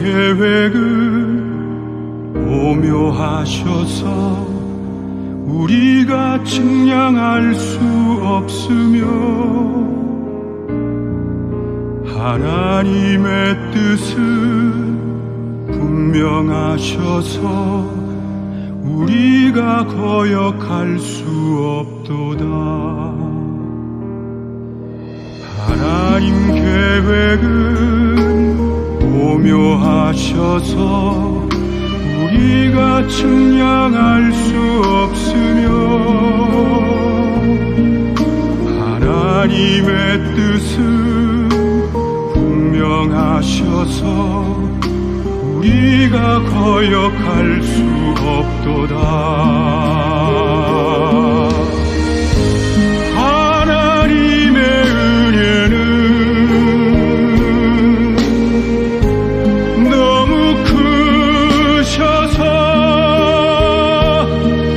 계획은 오묘하셔서 우리가 측량할 수 없으며 하나님의 뜻은 분명하셔서 우리가 거역할 수 없도다. 하나님 계획은 오묘하셔서 우리가 측량할 수 없으며 하나님의 뜻은 분명하셔서 우리가 거역할 수 없도다. 하나님의 은혜는 너무 크셔서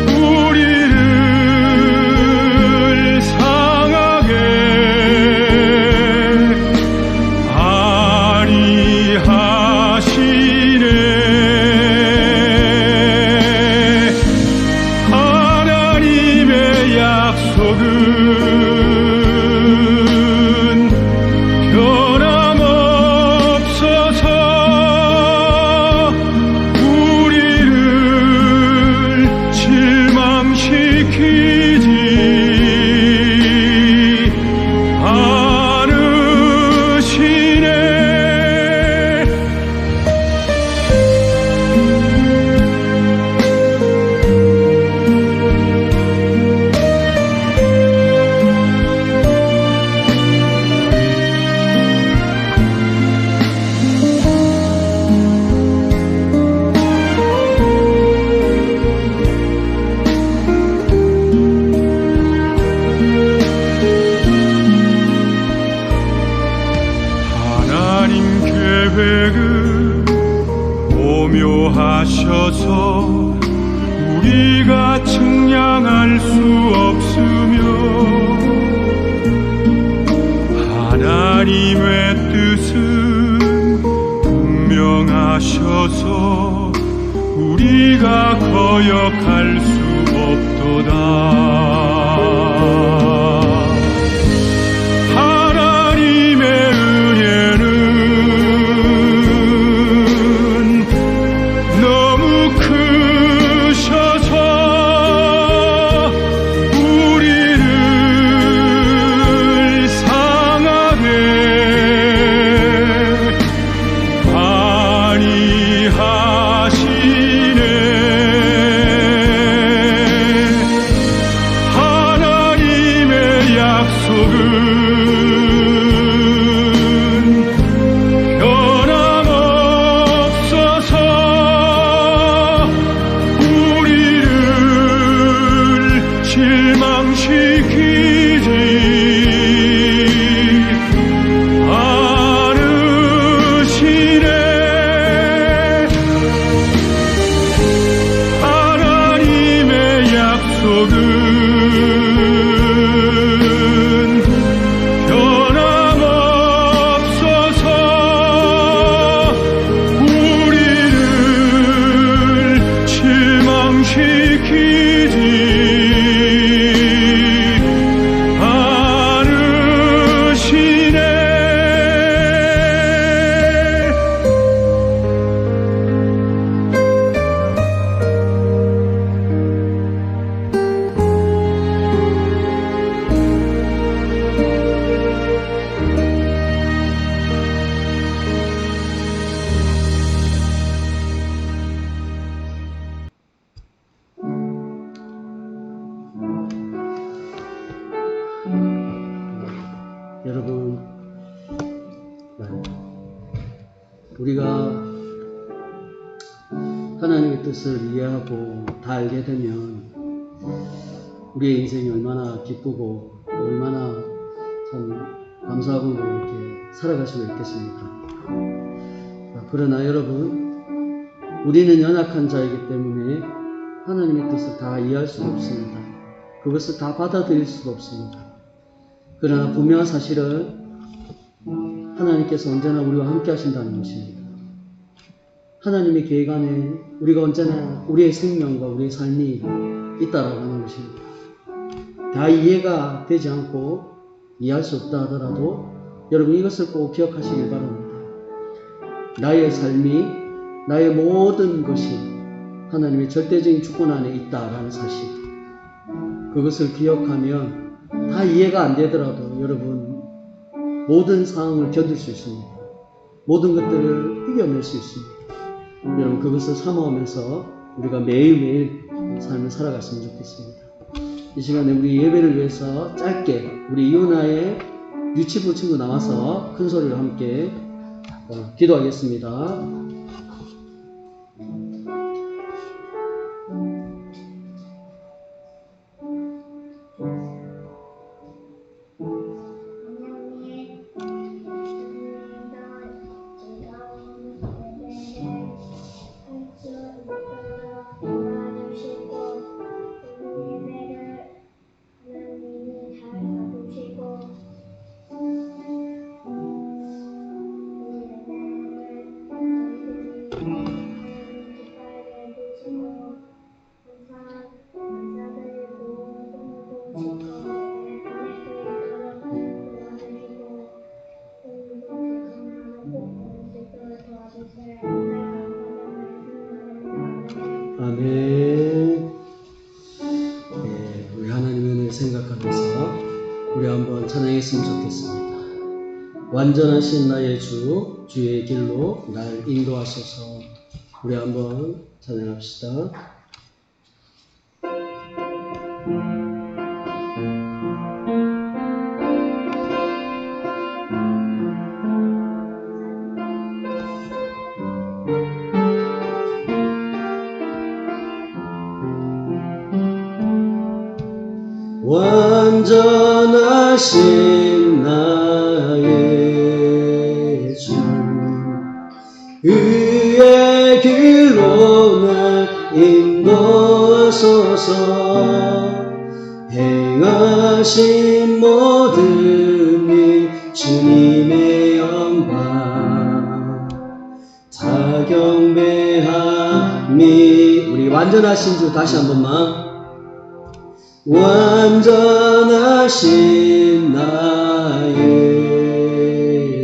우리를 상하게 아니하시네. 하나님의 약속은 변함없어서 우리를 실망시키지 않으시네. 하나님 계획은 오묘하셔서 우리가 측량할 수 없으며 하나님의 뜻은 분명하셔서 우리가 거역할 수 없도다. 하나님의 은혜는 너무 크셔서 우리를 상하게 아니하시네. 하나님의 약속은 변함없어서 우리를 실망시키지 않으시네. 하나님의 약속은 변함없어서 우리를 실망시키지 않으시네. 여러분, 우리가 하나님의 뜻을 이해하고 다 알게 되면 우리의 인생이 얼마나 기쁘고 얼마나 참 감사하고 이렇게 살아갈 수가 있겠습니까? 그러나 여러분, 우리는 연약한 자이기 때문에 하나님의 뜻을 다 이해할 수가 없습니다. 그것을 다 받아들일 수도 없습니다. 그러나 분명한 사실은 하나님께서 언제나 우리와 함께 하신다는 것입니다. 하나님의 계획 안에 우리가 언제나 우리의 생명과 우리의 삶이 있다라고 하는 것입니다. 다 이해가 되지 않고 이해할 수 없다 하더라도 여러분 이것을 꼭 기억하시길 바랍니다. 나의 삶이, 나의 모든 것이 하나님의 절대적인 주권 안에 있다라는 사실, 그것을 기억하면 다 이해가 안 되더라도 여러분 모든 상황을 견딜 수 있습니다. 모든 것들을 이겨낼 수 있습니다. 여러분 그것을 사모하면서 우리가 매일매일 삶을 살아갔으면 좋겠습니다. 이 시간에 우리 예배를 위해서 짧게 우리 이윤아의 유치부 친구 나와서 큰 소리로 함께 기도하겠습니다. 아멘. 우리 하나님의 은혜를 생각하면서 우리 한번 찬양했으면 좋겠습니다. 완전하신 나의 주, 주의 길로 날 인도하소서. 우리 한번 찬양합시다. 완전하신 나의 주, 의의 길로 날 인도하소서. 행하신 모든 일 주님의 영광 다 경배하니. 우리 완전하신 주 다시 한 번만. 완전하신 나의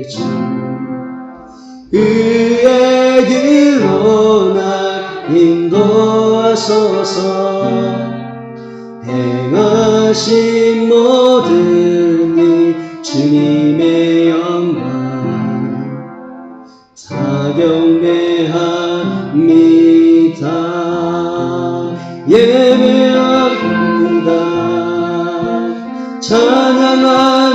주, 의의 길로 날 인도하소서. 행하신 모든 일 주님의 영광 다 경배합니다. 예배합니다. 찬양합니다.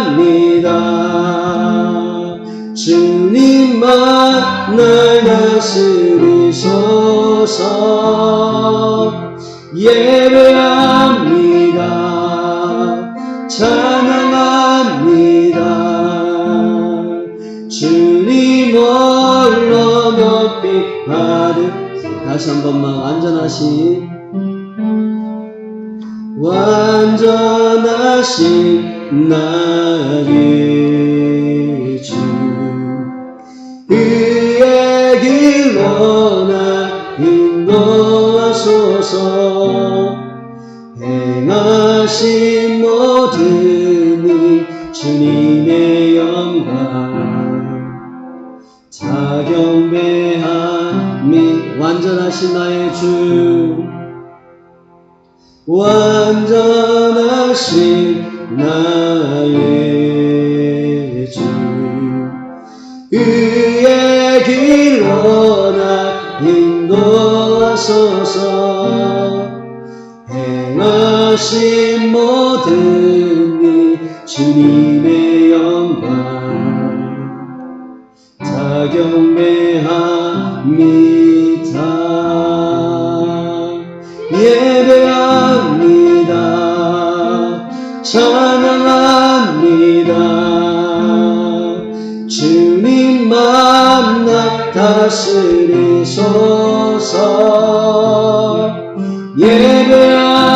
주님만 날 다스리소서. 예배합니다. 찬양합니다. 주님 홀로 높이 받으. 다시 한 번만. 완전하신 나의 주, 의의 길로 날 인도하소서. 행하신 모든 일 주님의 영광 다 경배하니. 완전하신 나의 주, 완전하신 나의 주, 의의 길로 날 인도하소서. 행하신 모든 일 주님의 영광 다 경배합니다. 예배합니다. 찬양합니다. 주님만 나 다스리소서. 예배합니다.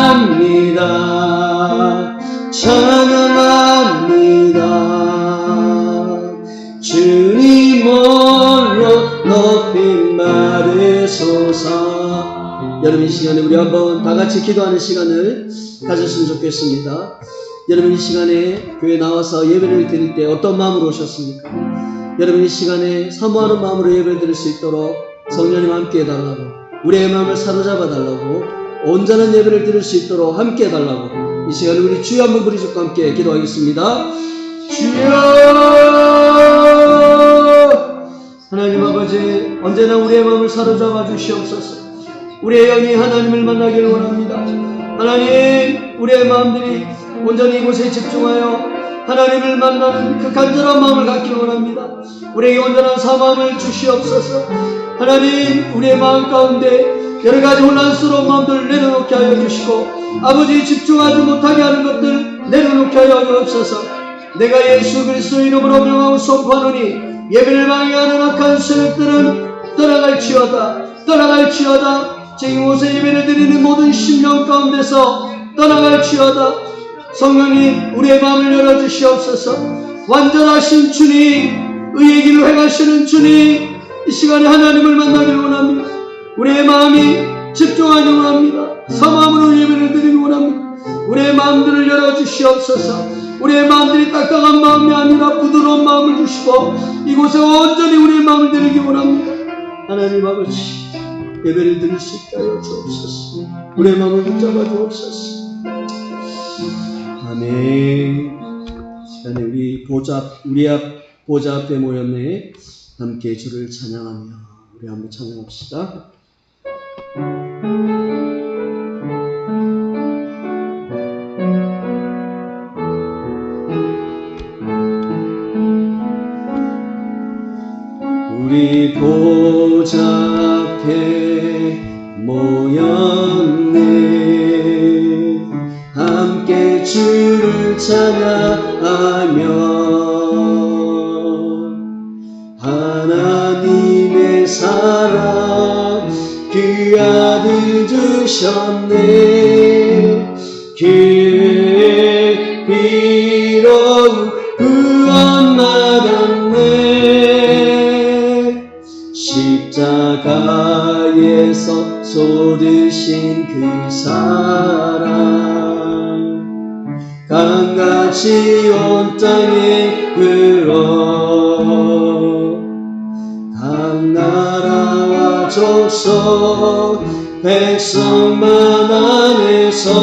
찬양합니다. 주님 홀로 높임 받으 시간에 우리 한번 다 같이 기도하는 시간을 가졌으면 좋겠습니다. 여러분 이 시간에 교회 나와서 예배를 드릴 때 어떤 마음으로 오셨습니까? 여러분 이 시간에 사모하는 마음으로 예배를 드릴 수 있도록 성령님 함께 해달라고, 우리의 마음을 사로잡아 달라고, 온전한 예배를 드릴 수 있도록 함께 해달라고 이 시간에 우리 주여 한번 부르짖고 함께 기도하겠습니다. 주여! 하나님 아버지, 언제나 우리의 마음을 사로잡아 주시옵소서. 우리의 영이 하나님을 만나기를 원합니다. 하나님, 우리의 마음들이 온전히 이곳에 집중하여 하나님을 만나는 그 간절한 마음을 갖기를 원합니다. 우리에게 온전한 사마음을 주시옵소서. 하나님, 우리의 마음 가운데 여러 가지 혼란스러운 마음들을 내려놓게 하여 주시고, 아버지 집중하지 못하게 하는 것들 내려놓게 하여 주옵소서. 내가 예수 그리스도 이름으로 명하고 선포하노니 예배를 방해하는 악한 세력들은 떠나갈지어다, 떠나갈지어다. 지금 이곳에 예배를 드리는 모든 심령 가운데서 떠나갈지어다. 성령님, 우리의 마음을 열어주시옵소서. 완전하신 주님, 의의 길을 행하시는 주님, 이 시간에 하나님을 만나기를 원합니다. 우리의 마음이 집중하기를 원합니다. 사마음으로 예배를 드리기를 원합니다. 우리의 마음들을 열어주시옵소서. 우리의 마음들이 딱딱한 마음이 아니라 부드러운 마음을 주시고 이곳에 온전히 우리의 마음을 드리기 원합니다. 하나님 아버지, 예배를 드릴 수 있게 하여 주옵소서. 우리의 마음을 붙잡아 주옵소서. 아멘. 시간에 우리 앞 보좌 앞에 모였네. 함께 주를 찬양하며 우리 한번 찬양합시다. 우리 보좌 앞에 모였네. 함께 주를 찬양하며 하나님의 사랑 그 아들 주셨네. 그의 피로 구원 받았네. 십자가에서 쏟으신 그 사랑 강같이 온 땅에 흘러 각 나라와 족속 백성만 안에서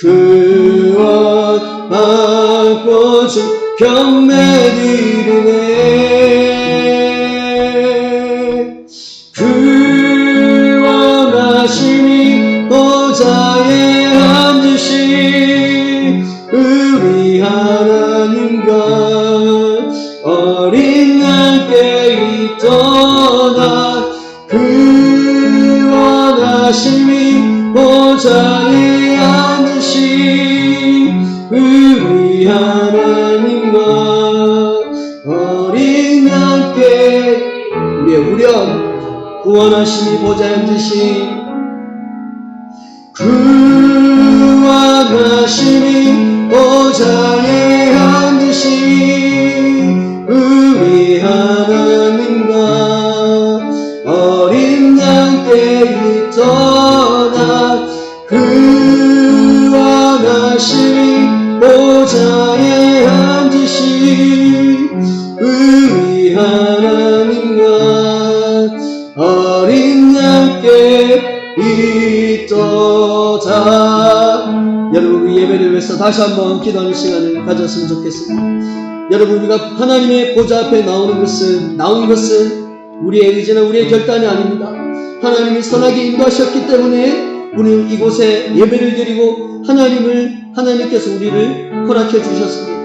구원 받고 주 경배 드리네. 구원하시니 보좌에 앉으신 우리 하나님과 어린 양께 있도다. 구원하시니 보좌에 앉으신 우리 하나님과 어린 양께 우리의 우령 구원하시니 보좌에 앉으신 구원하시니 보좌에 앉으신 우리 하나님과 어린 양께 있도다. 구원하시니 보좌에 앉으신 우리 하나님과 어린 양께 있도다. 여러분, 우리 예배를 위해서 다시 한번 기도하는 시간을 가졌으면 좋겠습니다. 여러분, 우리가 하나님의 보좌 앞에 나온 것은 우리의 의지나 우리의 결단이 아닙니다. 하나님이 선하게 인도하셨기 때문에 우리는 이곳에 예배를 드리고 하나님께서 우리를 허락해 주셨습니다.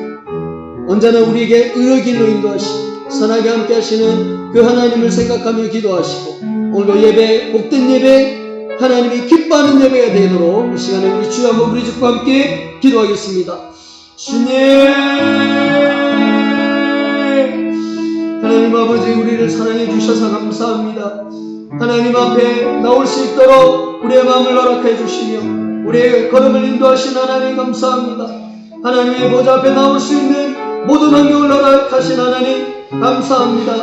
언제나 우리에게 의의 길로 인도하시고 선하게 함께 하시는 그 하나님을 생각하며 기도하시고 오늘도 예배, 복된 예배, 하나님이 기뻐하는 예배가 되도록 이 시간에 우리 주여 한번 부르짖고 함께 기도하겠습니다. 주님, 하나님 아버지, 우리를 사랑해 주셔서 감사합니다. 하나님 앞에 나올 수 있도록 우리의 마음을 허락해 주시며 우리의 걸음을 인도하신 하나님 감사합니다. 하나님의 보좌 앞에 나올 수 있는 모든 환경을 허락하신 하나님 감사합니다.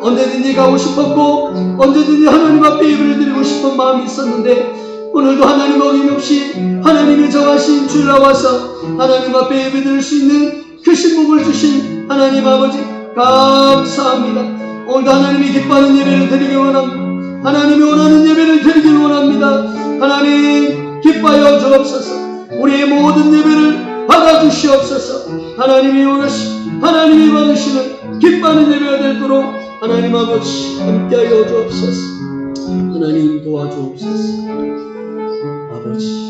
언제든지 가고 싶었고 언제든지 하나님 앞에 예배를 드리고 싶은 마음이 있었는데 오늘도 하나님 어김없이 하나님의 정하신 주일 나와서 하나님 앞에 예배 드릴 수 있는 그 신복을 주신 하나님 아버지 감사합니다. 오늘도 하나님이 기뻐하는 예배를 드리기 원합니다. 하나님이 원하는 예배를 드리길 원합니다. 하나님 기뻐하여 주옵소서. 우리의 모든 예배를 받아주시옵소서. 하나님이 원하시고 하나님이 받으시는 기뻐하는 예배가 되도록 하나님 아버지 함께하여 주옵소서. 하나님 도와주옵소서. 아버지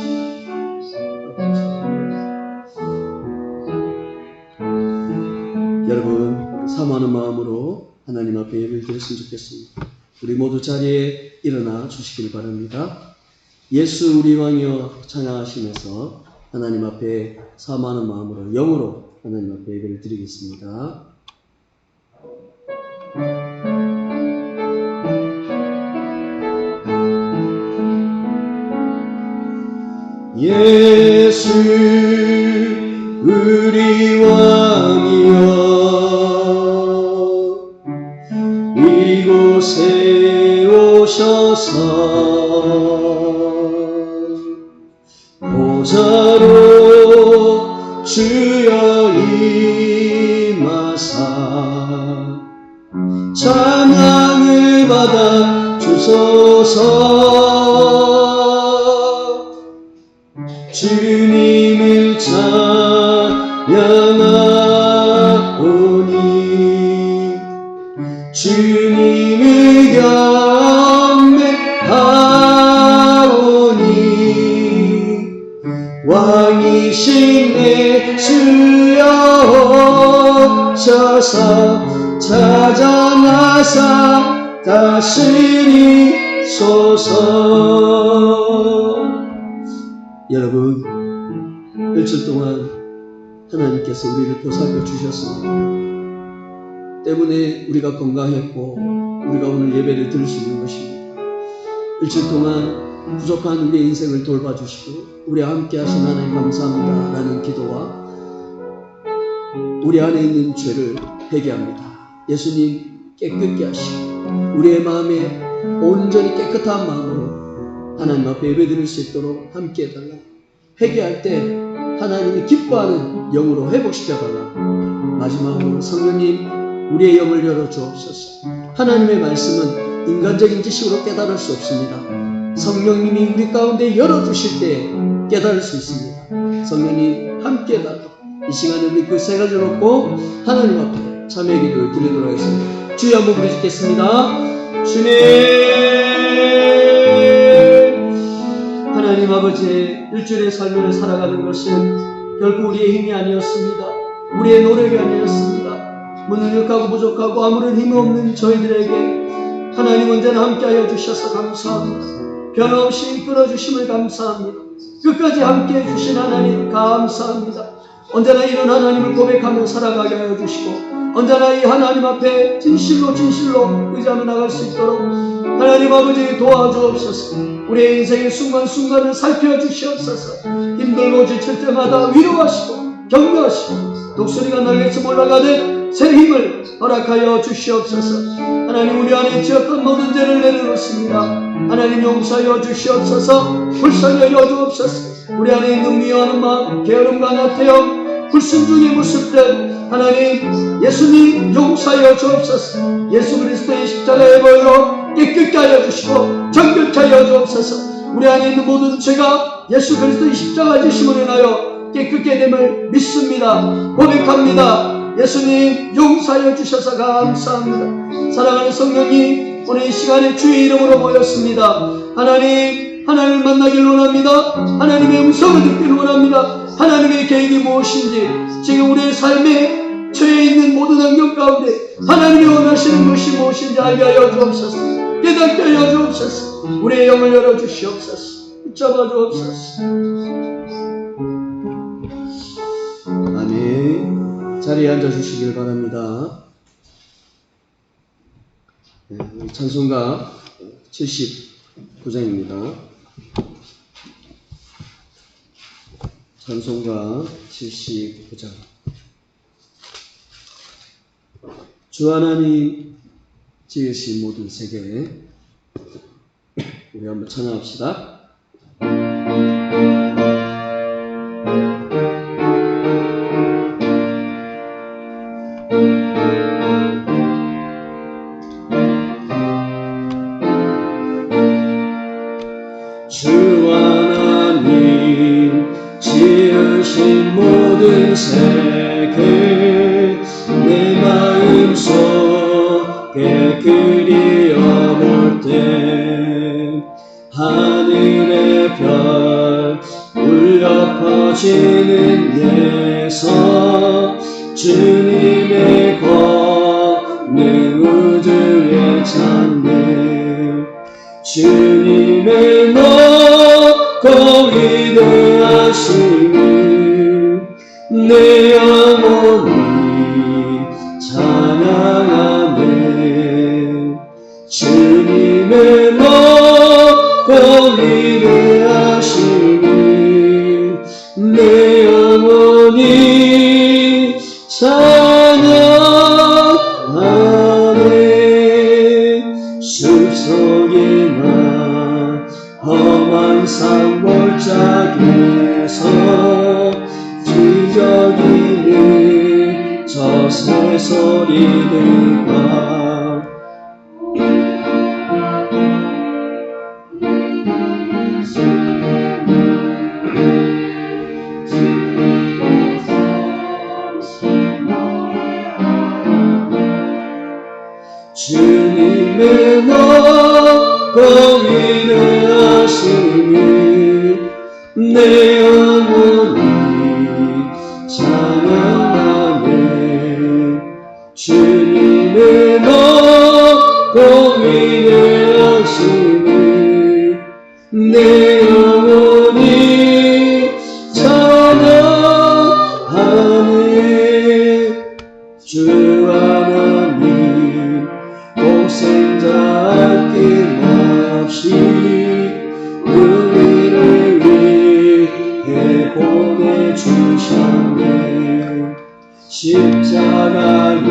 여러분 사모하는 마음으로 하나님 앞에 예배를 드렸으면 좋겠습니다. 우리 모두 자리에 일어나 주시길 바랍니다. 예수 우리 왕이여 찬양하시면서 하나님 앞에 사모하는 마음으로 영으로 하나님 앞에 예배를 드리겠습니다. 예수 우리 왕이여 이곳에 오셔서 보좌로 주여 임하사 찬양을 받아 주소서. 주님을 찬양하오니 주님을 경배하오니 왕이신 내 주여 오셔서 찾아나사 다스리소서. 여러분 일주일 동안 하나님께서 우리를 보살펴 주셨습니다. 때문에 우리가 건강했고 우리가 오늘 예배를 드릴 수 있는 것입니다. 일주일 동안 부족한 우리의 인생을 돌봐주시고 우리와 함께 하신 하나님 감사합니다 라는 기도와 우리 안에 있는 죄를 회개합니다. 예수님 깨끗게 하시고 우리의 마음에 온전히 깨끗한 마음으로 하나님 앞에 예배 드릴 수 있도록 함께 해달라. 회개할 때 하나님이 기뻐하는 영으로 회복시켜달라. 마지막으로 성령님 우리의 영을 열어주옵소서. 하나님의 말씀은 인간적인 지식으로 깨달을 수 없습니다. 성령님이 우리 가운데 열어주실 때 깨달을 수 있습니다. 성령님 함께 해달라. 이 시간에 우리 그 세 가지를 놓고 하나님 앞에 참회 기도를 드리도록 하겠습니다. 주여 한번 부르짖겠습니다. 주님 하나님 아버지 일주일의 삶을 살아가는 것은 결국 우리의 힘이 아니었습니다. 우리의 노력이 아니었습니다. 무능력하고 부족하고 아무런 힘이 없는 저희들에게 하나님 언제나 함께하여 주셔서 감사합니다. 변함없이 이끌어주심을 감사합니다. 끝까지 함께해 주신 하나님 감사합니다. 언제나 이런 하나님을 고백하며 살아가게 하여 주시고 언제나 이 하나님 앞에 진실로 의지하며 나갈 수 있도록 하나님 아버지 도와주옵소서. 우리의 인생의 순간순간을 살펴주시옵소서. 힘들고 지칠 때마다 위로하시고 격려하시고 독수리가 날개쳐 올라가듯 새 힘을 허락하여 주시옵소서. 하나님 우리 안에 지었던 모든 죄를 내려놓습니다. 하나님 용서하여 주시옵소서. 불쌍히 여겨 주옵소서. 우리 안에 있는 미워하는 마음, 게으름과 나태함, 불순종의 모습들 하나님 예수님 용서하여 주옵소서. 예수 그리스도의 십자가의 보혈로 깨끗게 하여 주시고 정결케 하여 주옵소서. 우리 안에 있는 모든 죄가 예수 그리스도의 십자가 지심으로 인하여 깨끗게 됨을 믿습니다. 고백합니다. 예수님 용서하여 주셔서 감사합니다. 사랑하는 성령님 오늘 이 시간에 주의 이름으로 모였습니다. 하나님을 만나길 원합니다. 하나님의 음성을 듣길 원합니다. 하나님의 계획이 무엇인지 지금 우리의 삶에 처해 있는 모든 환경 가운데 하나님이 원하시는 것이 무엇인지 알게 하여 주옵소서. 깨닫게 하여 주옵소서. 우리의 영을 열어주시옵소서. 붙잡아 주옵소서. 아멘. 자리에 앉아주시길 바랍니다. 찬송가 79장입니다. 찬송가 79장. 주 하나님 지으신 모든 세계, 우리 한번 찬양합시다. 주 하나님 지으신 모든 세계 내 마음속에 그리워볼 때 하늘의 별 울려 퍼지는 데서 주님의 걷는 우주의 찬양 주님의 높고 위대하심을 내 영혼이 찬양하네 주님의 높고 위대하심을 내 영혼이 찬양하네 숲속이나 험한 산골짜기에서 기적이는 저 새소리들과 주님의 높고 위대하심을 내 영혼이 찬양하네 주님의 높고 위대하심을 내 영혼이 찬양하네 주 하나님 독생자 아낌없이 우리를 위해 보내주셨네 십자가에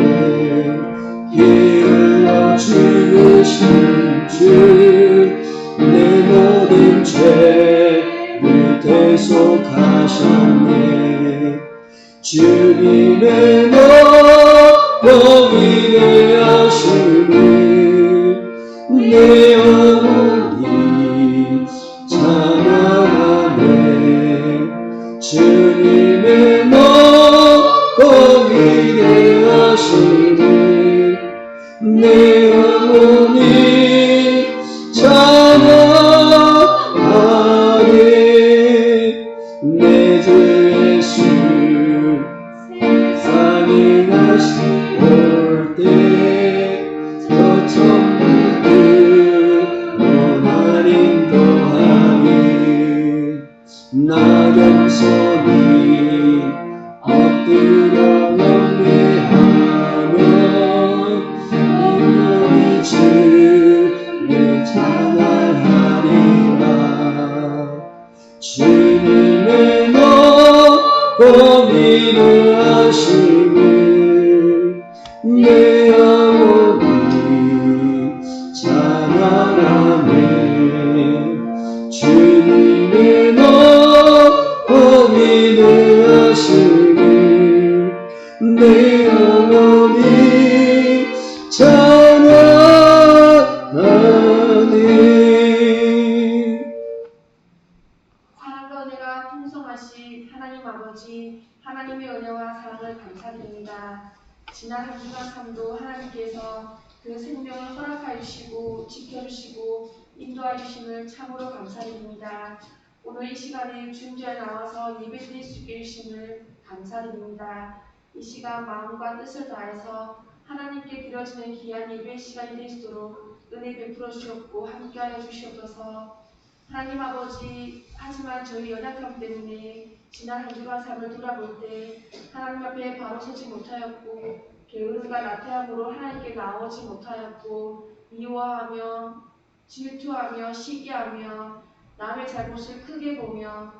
피 흘려 죽으신 주 내 모든 죄를 대속하셨네 주님의 높고 위대하심을 내 영혼이 찬양하네 주님의 높고 위대하심을 내 영혼이 찬양하네 내 주 예수 세상에 다시 올때 저 천국을 원한 인도하니 나 겸손히 엎드려 경배하며 인연이 주를 찬양하리라 주님의 높고 위대하심을 내 영혼이 찬양하네 주님의 높고 위대하심을 내 영혼이 찬양하네 사랑과 은혜가 풍성하신 하나님 아버지, 하나님의 은혜와 사랑을 감사드립니다. 지난 한 주간 삶도 하나님께서 그 생명을 허락하여 주시고 지켜주시고 인도하여 주심을 참으로 감사드립니다. 오늘 이 시간에 주님께 나와서 예배드릴 수 있게 해주심을 감사드립니다. 이 시간 마음과 뜻을 다해서 하나님께 드려지는 귀한 예배의 시간이 될 수 있도록 은혜 베풀어 주셨고 함께하여 주시옵소서. 하나님 아버지, 하지만 저희 연약함 때문에 지난 한 주간 삶을 돌아볼 때 하나님 앞에 바로 서지 못하였고 게으름과 나태함으로 하나님께 나오지 못하였고 미워하며 질투하며 시기하며 남의 잘못을 크게 보며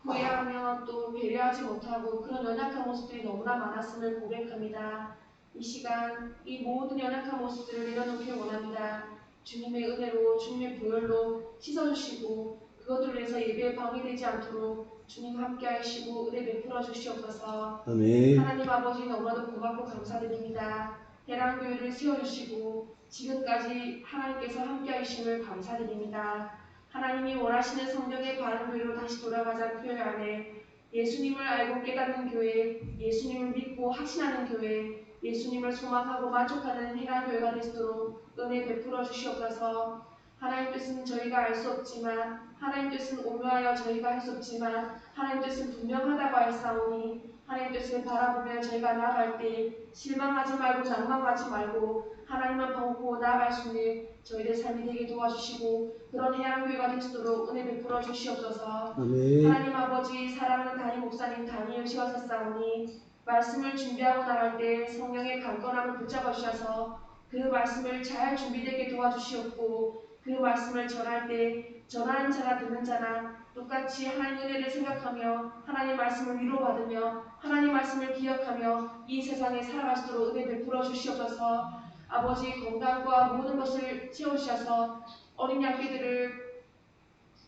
후회하며 또 배려하지 못하고 그런 연약한 모습들이 너무나 많았음을 고백합니다. 이 시간 이 모든 연약한 모습들을 내려놓길 원합니다. 주님의 은혜로 주님의 보혈로 씻어주시고 그것들을 위해서 예배에 방해되지 않도록 주님 함께 하시고 은혜 베풀어 주시옵소서. 아멘. 하나님 아버지 너무나도 고맙고 감사드립니다. 대랑교회를 세워주시고 지금까지 하나님께서 함께 하심을 감사드립니다. 하나님이 원하시는 성경의 바른 교회로 다시 돌아가자는 표현 안에 예수님을 알고 깨닫는 교회, 예수님을 믿고 확신하는 교회, 예수님을 소망하고 만족하는 행한 교회가 되도록 은혜 베풀어 주시옵소서. 하나님 뜻은 저희가 알 수 없지만 하나님 뜻은 오묘하여 저희가 할 수 없지만 하나님 뜻은 분명하다고 하였사오니 하나님 뜻을 바라보며 저희가 나아갈 때 실망하지 말고 낭망하지 말고 하나님을 보고 나아갈 수 있는 저희들 삶이 되게 도와주시고 그런 해양교회가 될 수 있도록 은혜 베풀어 주시옵소서. 아멘. 하나님 아버지 사랑하는 담임 목사님 담임 시어셨사오니 말씀을 준비하고 나갈 때 성령의 강건함을 붙잡아 주셔서 그 말씀을 잘 준비되게 도와주시옵고 그 말씀을 전할 때 전하는 자나 듣는 자나 똑같이 하나님 은혜를 생각하며 하나님 말씀을 위로받으며 하나님 말씀을 기억하며 이 세상에 살아가시도록 은혜 베풀어 주시옵소서. 아버지 건강과 모든 것을 채워주셔서 어린 양떼들을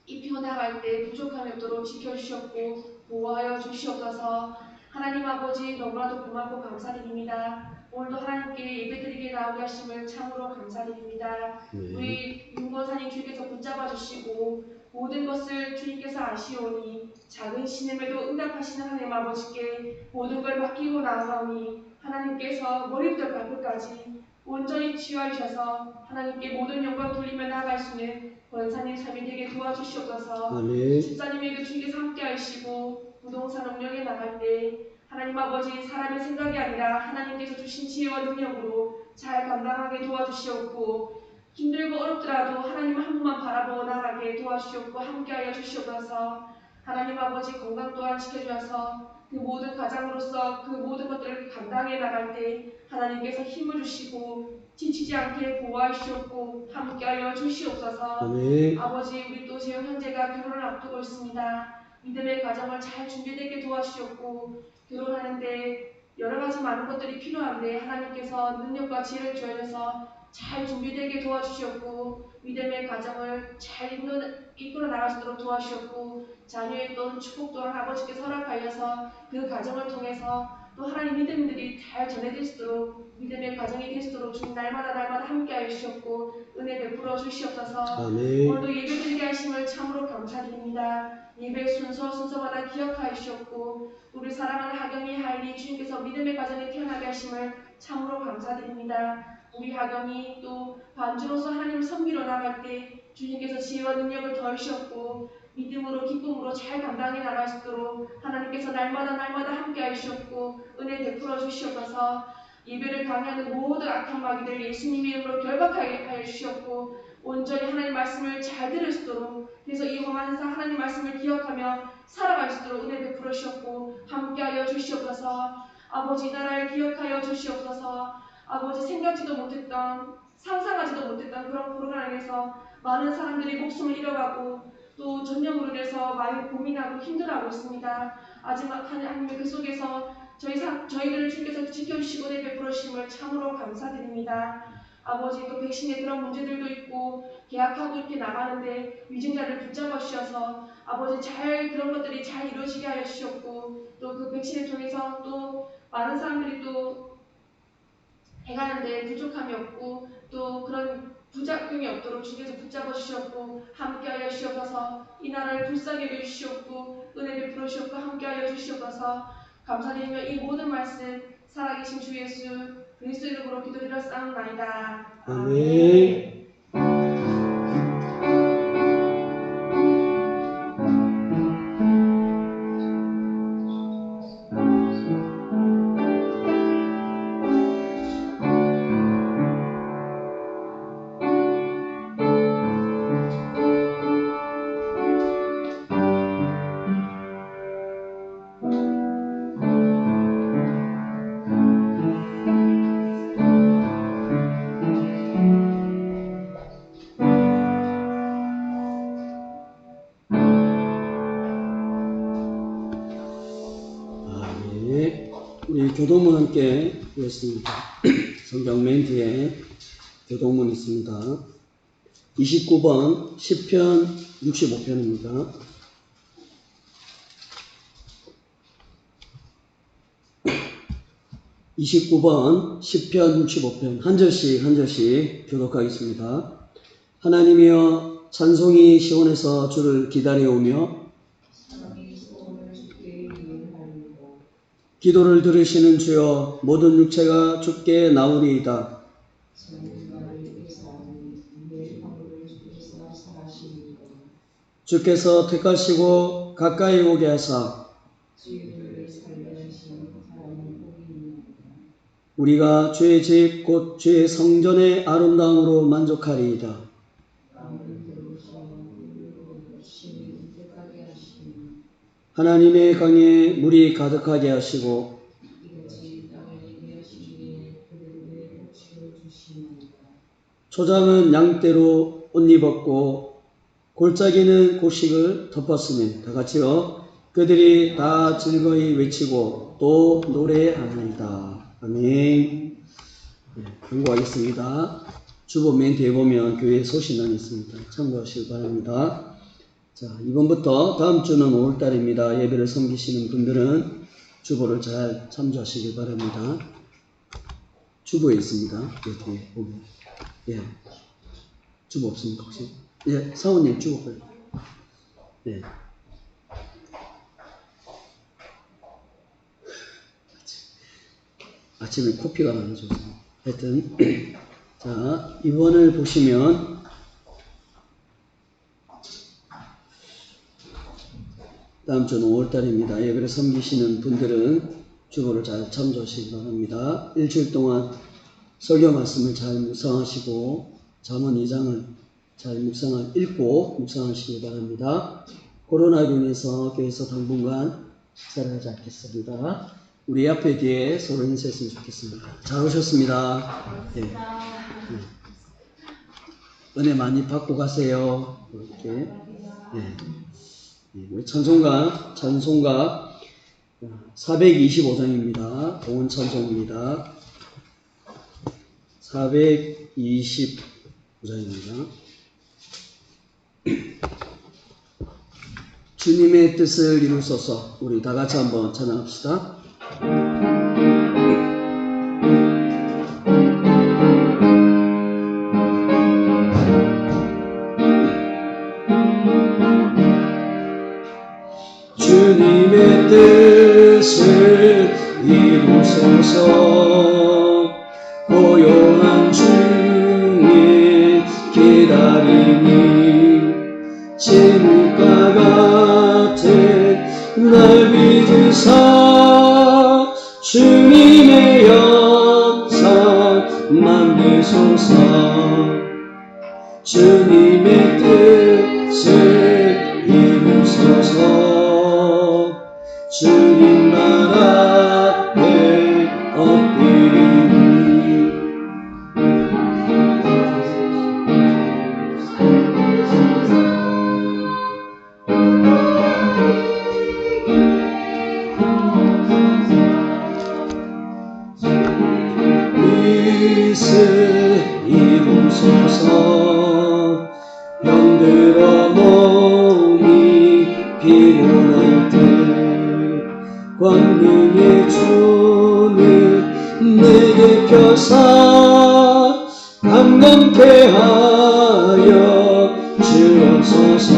입히고 나갈 때 부족함이 없도록 지켜주시옵고 보호하여 주시옵소서. 하나님 아버지 너무나도 고맙고 감사드립니다. 오늘도 하나님께 예배드리게 나오게 하심을 참으로 감사드립니다. 우리 윤권사님 주님께서 붙잡아 주시고 모든 것을 주님께서 아시오니 작은 신임에도 응답하시는 하나님 아버지께 모든 걸 맡기고 나아가오니 하나님께서 머리부터 발끝까지 온전히 치유하여 주셔서 하나님께 모든 영광 돌리며 나아갈 수 있는 권사님 삶이 되게 도와주시옵소서. 아멘. 집사님에게 주님께서 함께 하시고 부동산 운영에 나갈 때 하나님 아버지 사람의 생각이 아니라 하나님께서 주신 지혜와 능력으로 잘 감당하게 도와주시옵고 힘들고 어렵더라도 하나님 한 분만 바라보고 나가게 도와주시옵고 함께하여 주시옵소서. 하나님 아버지 건강 또한 지켜주셔서 그 모든 가장으로서 그 모든 것들을 감당해 나갈 때 하나님께서 힘을 주시고 지치지 않게 보호하시옵고 함께하여 주시옵소서. 아멘. 아버지 우리 또 재영 형제가 결혼을 앞두고 있습니다. 믿음의 가정을 잘 준비되게 도와주시옵고 결혼하는데 여러 가지 많은 것들이 필요한데 하나님께서 능력과 지혜를 주셔서 잘 준비되게 도와주시옵고 믿음의 가정을 잘 이끌어 나가시도록 도와주시옵고 자녀의 또 축복 또한 아버지께서 허락하여서 그 가정을 통해서 또 하나님 믿음들이 잘 전해질 수 있도록 믿음의 가정이 될 수 있도록 주님 날마다 함께하여 주시옵고 은혜 베풀어 주시옵소서. 아멘. 오늘도 예배드리게 하심을 참으로 감사드립니다. 예배 순서마다 기억하여 주시옵고 우리 사랑하는 하경이 하일이 주님께서 믿음의 가정에 태어나게 하심을 참으로 감사드립니다. 우리 하경이 또 반주로서 하나님을 섬기러 나갈 때 주님께서 지혜와 능력을 더하시옵고 믿음으로 기쁨으로 잘 감당해 나갈 수 있도록 하나님께서 날마다 함께하여 주시옵고 은혜 베풀어 주시옵소서. 예배를 방해하는 모든 악한 마귀들 예수님의 이름으로 결박하게 하여 주시옵고 온전히 하나님 말씀을 잘 들을 수 있도록 그래서 이 험한 세상 하나님 말씀을 기억하며 살아갈 수 있도록 은혜 베풀어 주시옵고 함께하여 주시옵소서. 아버지 나라를 기억하여 주시옵소서. 아버지 생각지도 못했던 상상하지도 못했던 그런 코로나로 인해서 많은 사람들이 목숨을 잃어가고 또 전염으로 인해서 많이 고민하고 힘들어하고 있습니다. 하지만 하나님의 그 속에서 저희들을 주님께서 지켜주시고 은혜 베풀어 주심을 참으로 감사드립니다. 아버지 또 백신에 그런 문제들도 있고 계약하고 이렇게 나가는데 위증자를 붙잡아 주셔서 아버지 잘 그런 것들이 잘 이루어지게 하여 주셨고 또 그 백신을 통해서 또 많은 사람들이 또 해가는데 부족함이 없고 또 그런 부작용이 없도록 주께서 붙잡아 주셨고 함께하여 주시옵소서. 이 나라를 불쌍히 여겨 주시옵고 은혜 베풀어 주시옵고 함께하여 주시옵소서. 감사드리며 이 모든 말씀 살아계신 주 예수 그리스도 이름으로 기도드려 싸움나이다. 아멘. 우리 교동문 함께 보겠습니다. 성경 맨 뒤에 교동문 있습니다. 29번 시편 65편입니다. 29번 시편 65편 한 절씩 교독하겠습니다. 하나님이여 찬송이 시온에서 주를 기다려오며 기도를 들으시는 주여 모든 육체가 주께 나오리이다. 주께서 택하시고 가까이 오게 하사 우리가 주의 집 곧 주의 성전의 아름다움으로 만족하리이다. 하나님의 강에 물이 가득하게 하시고 초장은 양떼로 옷 입었고 골짜기는 곡식을 덮었으니 다 같이요. 그들이 다 즐거이 외치고 또 노래하나이다. 아멘. 공부하겠습니다. 주보 맨 뒤에 보면 교회 소신란이 있습니다. 참고하시기 바랍니다. 자, 이번부터 다음 주는 5월달입니다. 예배를 섬기시는 분들은 주보를 잘 참조하시기 바랍니다. 주보에 있습니다. 여기 보면. 예. 주보 없습니까, 혹시? 예, 사원님 주보 빨리. 예. 아침에 코피가 나죠. 하여튼, 자, 이번을 보시면, 다음 주는 5월달입니다. 예배를 섬기시는 분들은 주보를 잘 참조하시기 바랍니다. 일주일 동안 설교 말씀을 잘 묵상하시고 잠언 2장을 잘 읽고 묵상하시기 바랍니다. 코로나로 인해서 교회에서 당분간 살아가지 않겠습니다. 우리 앞에 뒤에 서로 인사했으면 좋겠습니다. 잘 오셨습니다. 네. 네. 은혜 많이 받고 가세요. 이렇게. 네. 우리 찬송가 425장입니다. 동원 찬송입니다. 425장입니다. 주님의 뜻을 이루소서. 우리 다 같이 한번 찬양합시다. 주님의 뜻을 이루소서. 고요한 중에 기다리니 진물가 같은 날 믿으사 주님의 역사 만드소서. 주님의 뜻을 이루소서. 주님 나라 앞에 엎드리니 뜻을 이루소서. 병들어 몸이 피곤할 때 권능의 주는 내게 펴사 감감케 하여 주옵소서.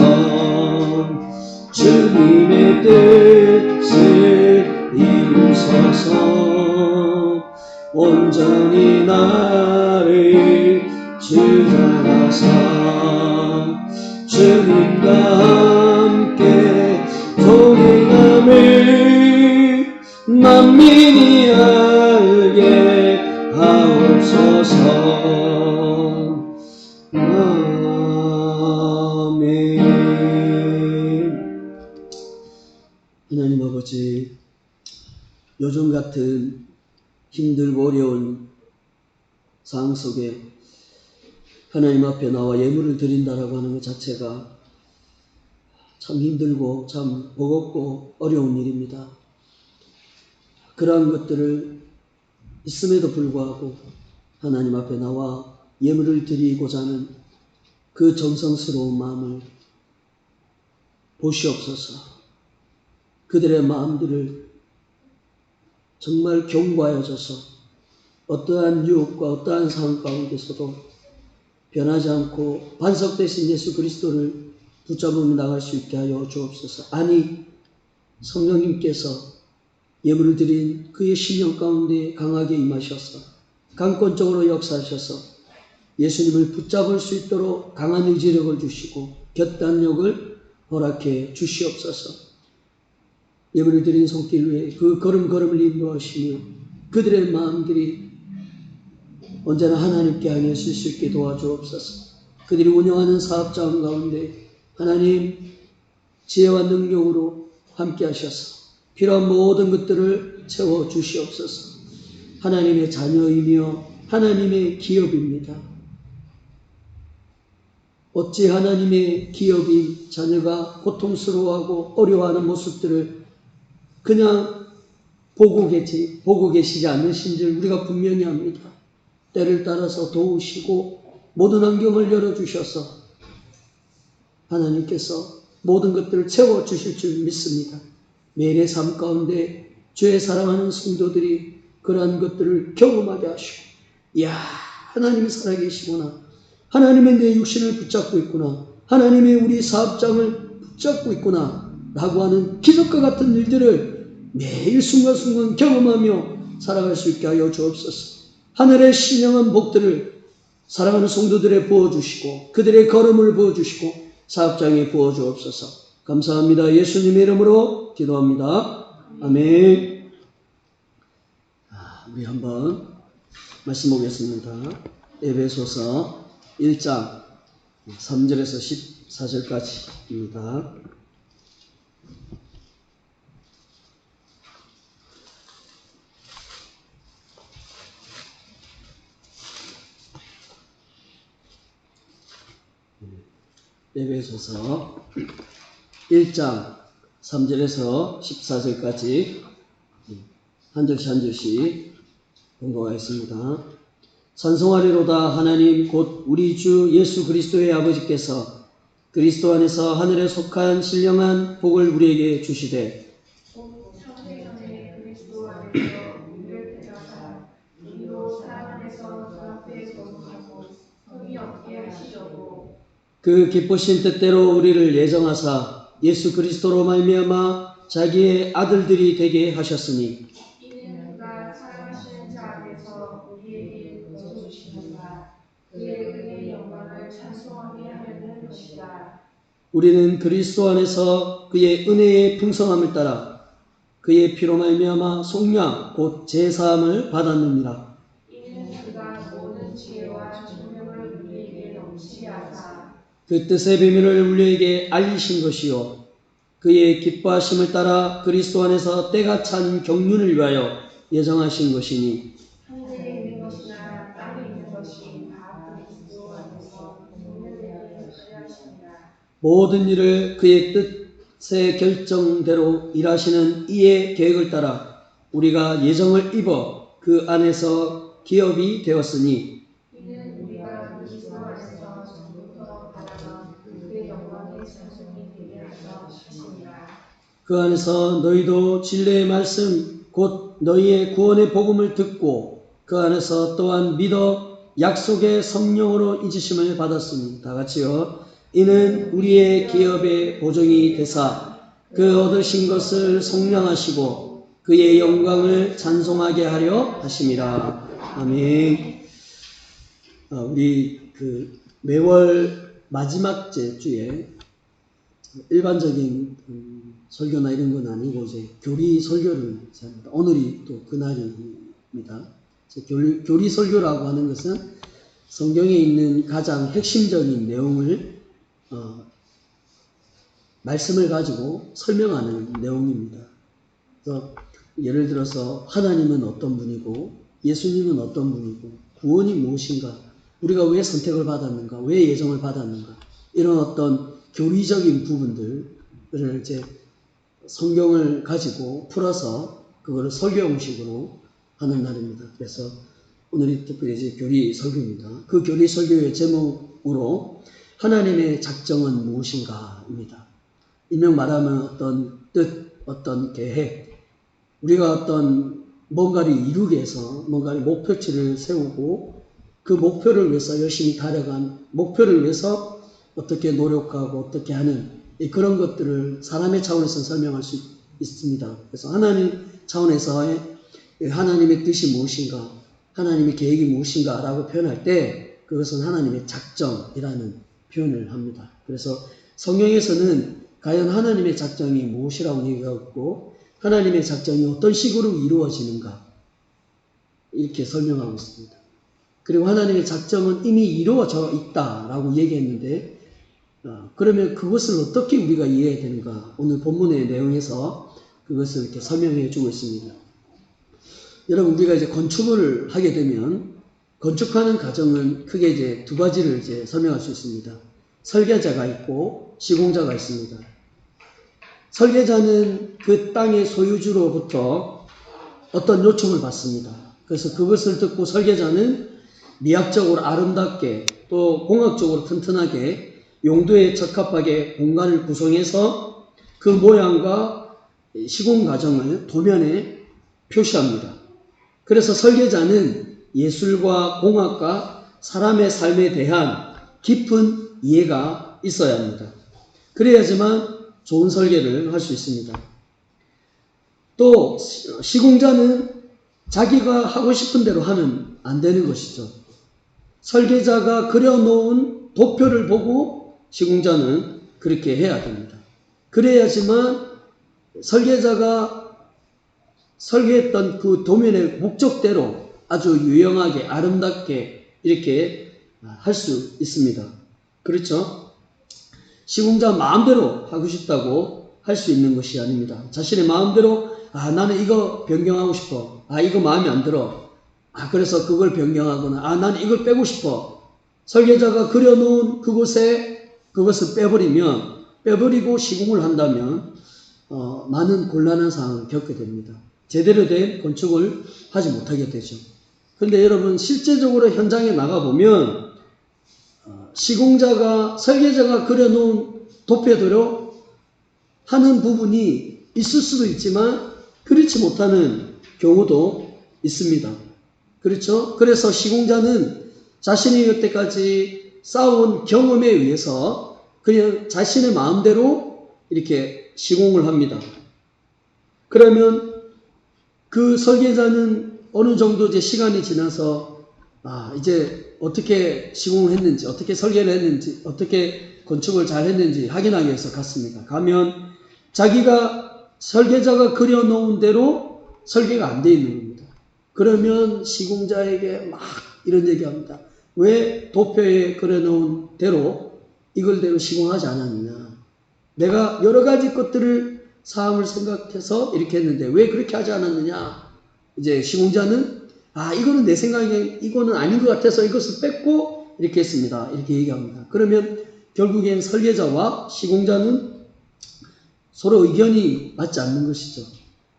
주님의 뜻을 이루소서. 온전히 나를 주장하사 주님과 함께 동행함을 만민이 알게 하옵소서. 아멘. 하나님 아버지, 요즘 같은 힘들고 어려운 상황 속에 하나님 앞에 나와 예물을 드린다라고 하는 것 자체가 참 힘들고 참 버겁고 어려운 일입니다. 그러한 것들을 있음에도 불구하고 하나님 앞에 나와 예물을 드리고자 하는 그 정성스러운 마음을 보시옵소서. 그들의 마음들을 정말 견고하여져서 어떠한 유혹과 어떠한 상황 가운데서도 변하지 않고 반석되신 예수 그리스도를 붙잡으며 나갈 수 있게 하여 주옵소서. 아니, 성령님께서 예물을 드린 그의 심령 가운데 강하게 임하셔서 강권적으로 역사하셔서 예수님을 붙잡을 수 있도록 강한 의지력을 주시고 결단력을 허락해 주시옵소서. 예물을 드린 손길 위에 그 걸음걸음을 인도하시며 그들의 마음들이 언제나 하나님께 향해서 수 있게 도와주옵소서. 그들이 운영하는 사업자원 가운데 하나님 지혜와 능력으로 함께 하셔서 필요한 모든 것들을 채워주시옵소서. 하나님의 자녀이며 하나님의 기업입니다. 어찌 하나님의 기업이 자녀가 고통스러워하고 어려워하는 모습들을 그냥 보고 계시지 않으신 줄 우리가 분명히 합니다. 때를 따라서 도우시고 모든 환경을 열어주셔서 하나님께서 모든 것들을 채워주실 줄 믿습니다. 매일의 삶 가운데 주의 사랑하는 성도들이 그러한 것들을 경험하게 하시고, 이야, 하나님이 살아계시구나. 하나님의 내 육신을 붙잡고 있구나. 하나님의 우리 사업장을 붙잡고 있구나. 라고 하는 기적과 같은 일들을 매일 순간순간 경험하며 살아갈 수 있게 하여 주옵소서. 하늘의 신령한 복들을 사랑하는 성도들에 부어주시고 그들의 걸음을 부어주시고 사업장에 부어주옵소서. 감사합니다. 예수님의 이름으로 기도합니다. 아멘. 우리 한번 말씀 보겠습니다. 에베소서 1장 3절에서 14절까지입니다. 에베소서 1장 3절에서 14절까지 한 절씩 한 절씩 공부하겠습니다. 찬송하리로다. 하나님 곧 우리 주 예수 그리스도의 아버지께서 그리스도 안에서 하늘에 속한 신령한 복을 우리에게 주시되 창세전에 그리스도 안에서 우리를 택하사 우리로 사랑 안에서 그 앞에 거룩하고 흠이 없게 하시려고 그 기쁘신 뜻대로 우리를 예정하사 예수 그리스도로 말미암아 자기의 아들들이 되게 하셨으니 이는 그가 사랑하시는 자 안에서 우리에게 거두시는가 그의 은혜의 영광을 찬송하게 하려는 것이다. 우리는 그리스도 안에서 그의 은혜의 풍성함을 따라 그의 피로 말미암아 속량 곧 제사함을 받았느니라. 이는 그가 모든 지혜와 총명을 우리에게 넘치하사 그 뜻의 비밀을 우리에게 알리신 것이요 그의 기뻐하심을 따라 그리스도 안에서 때가 찬 경륜을 위하여 예정하신 것이니 하늘에 있는 것이나 땅에 있는 것이 다 그리스도 안에서 동일되게 하시니라. 모든 일을 그의 뜻의 결정대로 일하시는 이의 계획을 따라 우리가 예정을 입어 그 안에서 기업이 되었으니 이는 우리가 그리스도 안에서 전부터 바라던 그의 영광의 찬송이 되게 하여 하시니라. 그 안에서 너희도 진리의 말씀 곧 너희의 구원의 복음을 듣고 그 안에서 또한 믿어 약속의 성령으로 인치심을 받았으니 다 같이요. 이는 우리의 기업의 보증이 되사 그 얻으신 것을 속량하시고 그의 영광을 찬송하게 하려 하심이라. 아멘. 우리 매월 마지막 주에 일반적인 설교나 이런 건 아니고 이제 교리 설교를 합니다. 오늘이 또 그날입니다. 교리 설교라고 하는 것은 성경에 있는 가장 핵심적인 내용을 말씀을 가지고 설명하는 내용입니다. 그래서 예를 들어서 하나님은 어떤 분이고 예수님은 어떤 분이고 구원이 무엇인가, 우리가 왜 선택을 받았는가, 왜 예정을 받았는가, 이런 어떤 교리적인 부분들을 이제 성경을 가지고 풀어서 그거를 설교 형식으로 하는 날입니다. 그래서 오늘이 특별히 이제 교리 설교입니다. 그 교리 설교의 제목으로 하나님의 작정은 무엇인가입니다. 일명 말하면 어떤 뜻, 어떤 계획, 우리가 어떤 뭔가를 이루기 위해서 뭔가를 목표치를 세우고 그 목표를 위해서 열심히 달려간 목표를 위해서 어떻게 노력하고 어떻게 하는 그런 것들을 사람의 차원에서 설명할 수 있습니다. 그래서 하나님 차원에서의 하나님의 뜻이 무엇인가, 하나님의 계획이 무엇인가 라고 표현할 때 그것은 하나님의 작정이라는 표현을 합니다. 그래서 성경에서는 과연 하나님의 작정이 무엇이라고 얘기하고 하나님의 작정이 어떤 식으로 이루어지는가 이렇게 설명하고 있습니다. 그리고 하나님의 작정은 이미 이루어져 있다라고 얘기했는데 그러면 그것을 어떻게 우리가 이해해야 되는가 오늘 본문의 내용에서 그것을 이렇게 설명해 주고 있습니다. 여러분 우리가 이제 건축을 하게 되면 건축하는 과정은 크게 이제 두 가지를 이제 설명할 수 있습니다. 설계자가 있고 시공자가 있습니다. 설계자는 그 땅의 소유주로부터 어떤 요청을 받습니다. 그래서 그것을 듣고 설계자는 미학적으로 아름답게 또 공학적으로 튼튼하게 용도에 적합하게 공간을 구성해서 그 모양과 시공 과정을 도면에 표시합니다. 그래서 설계자는 예술과 공학과 사람의 삶에 대한 깊은 이해가 있어야 합니다. 그래야지만 좋은 설계를 할 수 있습니다. 또 시공자는 자기가 하고 싶은 대로 하면 안 되는 것이죠. 설계자가 그려놓은 도표를 보고 시공자는 그렇게 해야 됩니다. 그래야지만 설계자가 설계했던 그 도면의 목적대로 아주 유용하게 아름답게 이렇게 할 수 있습니다. 그렇죠? 시공자 마음대로 하고 싶다고 할 수 있는 것이 아닙니다. 자신의 마음대로 나는 이거 변경하고 싶어. 이거 마음에 안 들어. 그래서 그걸 변경하거나 나는 이걸 빼고 싶어. 설계자가 그려놓은 그곳에 그것을 빼버리고 시공을 한다면 많은 곤란한 상황을 겪게 됩니다. 제대로 된 건축을 하지 못하게 되죠. 그런데 여러분 실제적으로 현장에 나가보면 설계자가 그려놓은 도표대로 하는 부분이 있을 수도 있지만 그렇지 못하는 경우도 있습니다. 그렇죠? 그래서 시공자는 자신이 여태까지 쌓아온 경험에 의해서 그냥 자신의 마음대로 이렇게 시공을 합니다. 그러면 그 설계자는 어느 정도 이제 시간이 지나서 이제 어떻게 시공을 했는지, 어떻게 설계를 했는지, 어떻게 건축을 잘 했는지 확인하기 위해서 갔습니다. 가면 자기가 설계자가 그려놓은 대로 설계가 안 돼 있는 겁니다. 그러면 시공자에게 막 이런 얘기합니다. 왜 도표에 그려놓은 대로 이걸대로 시공하지 않았느냐. 내가 여러 가지 것들을 사항을 생각해서 이렇게 했는데 왜 그렇게 하지 않았느냐. 이제 시공자는 이거는 내 생각에 이거는 아닌 것 같아서 이것을 뺐고 이렇게 했습니다. 이렇게 얘기합니다. 그러면 결국엔 설계자와 시공자는 서로 의견이 맞지 않는 것이죠.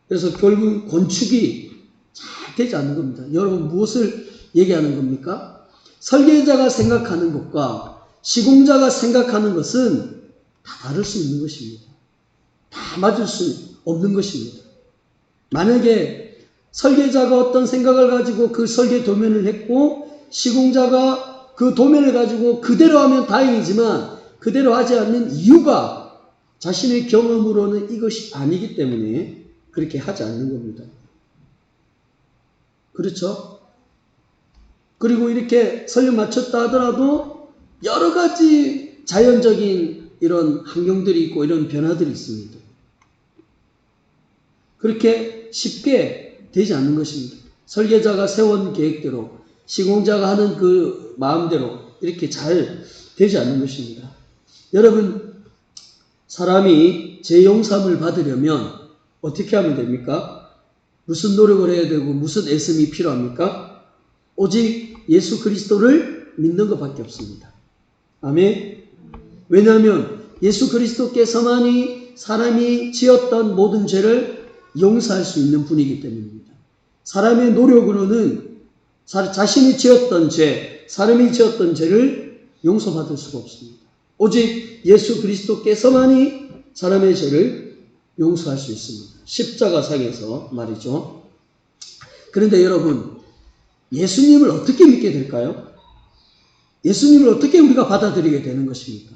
그래서 결국 건축이 잘 되지 않는 겁니다. 여러분 무엇을 얘기하는 겁니까? 설계자가 생각하는 것과 시공자가 생각하는 것은 다 다를 수 있는 것입니다. 다 맞을 수 없는 것입니다. 만약에 설계자가 어떤 생각을 가지고 그 설계 도면을 했고 시공자가 그 도면을 가지고 그대로 하면 다행이지만 그대로 하지 않는 이유가 자신의 경험으로는 이것이 아니기 때문에 그렇게 하지 않는 겁니다. 그렇죠? 그리고 이렇게 설령 맞췄다 하더라도 여러 가지 자연적인 이런 환경들이 있고 이런 변화들이 있습니다. 그렇게 쉽게 되지 않는 것입니다. 설계자가 세운 계획대로 시공자가 하는 그 마음대로 이렇게 잘 되지 않는 것입니다. 여러분 사람이 죄 용서함을 받으려면 어떻게 하면 됩니까? 무슨 노력을 해야 되고 무슨 애씀이 필요합니까? 오직 예수 그리스도를 믿는 것밖에 없습니다. 아멘. 왜냐하면 예수 그리스도께서만이 사람이 지었던 모든 죄를 용서할 수 있는 분이기 때문입니다. 사람의 노력으로는 자신이 지었던 죄, 사람이 지었던 죄를 용서받을 수가 없습니다. 오직 예수 그리스도께서만이 사람의 죄를 용서할 수 있습니다. 십자가상에서 말이죠. 그런데 여러분, 예수님을 어떻게 믿게 될까요? 예수님을 어떻게 우리가 받아들이게 되는 것입니까?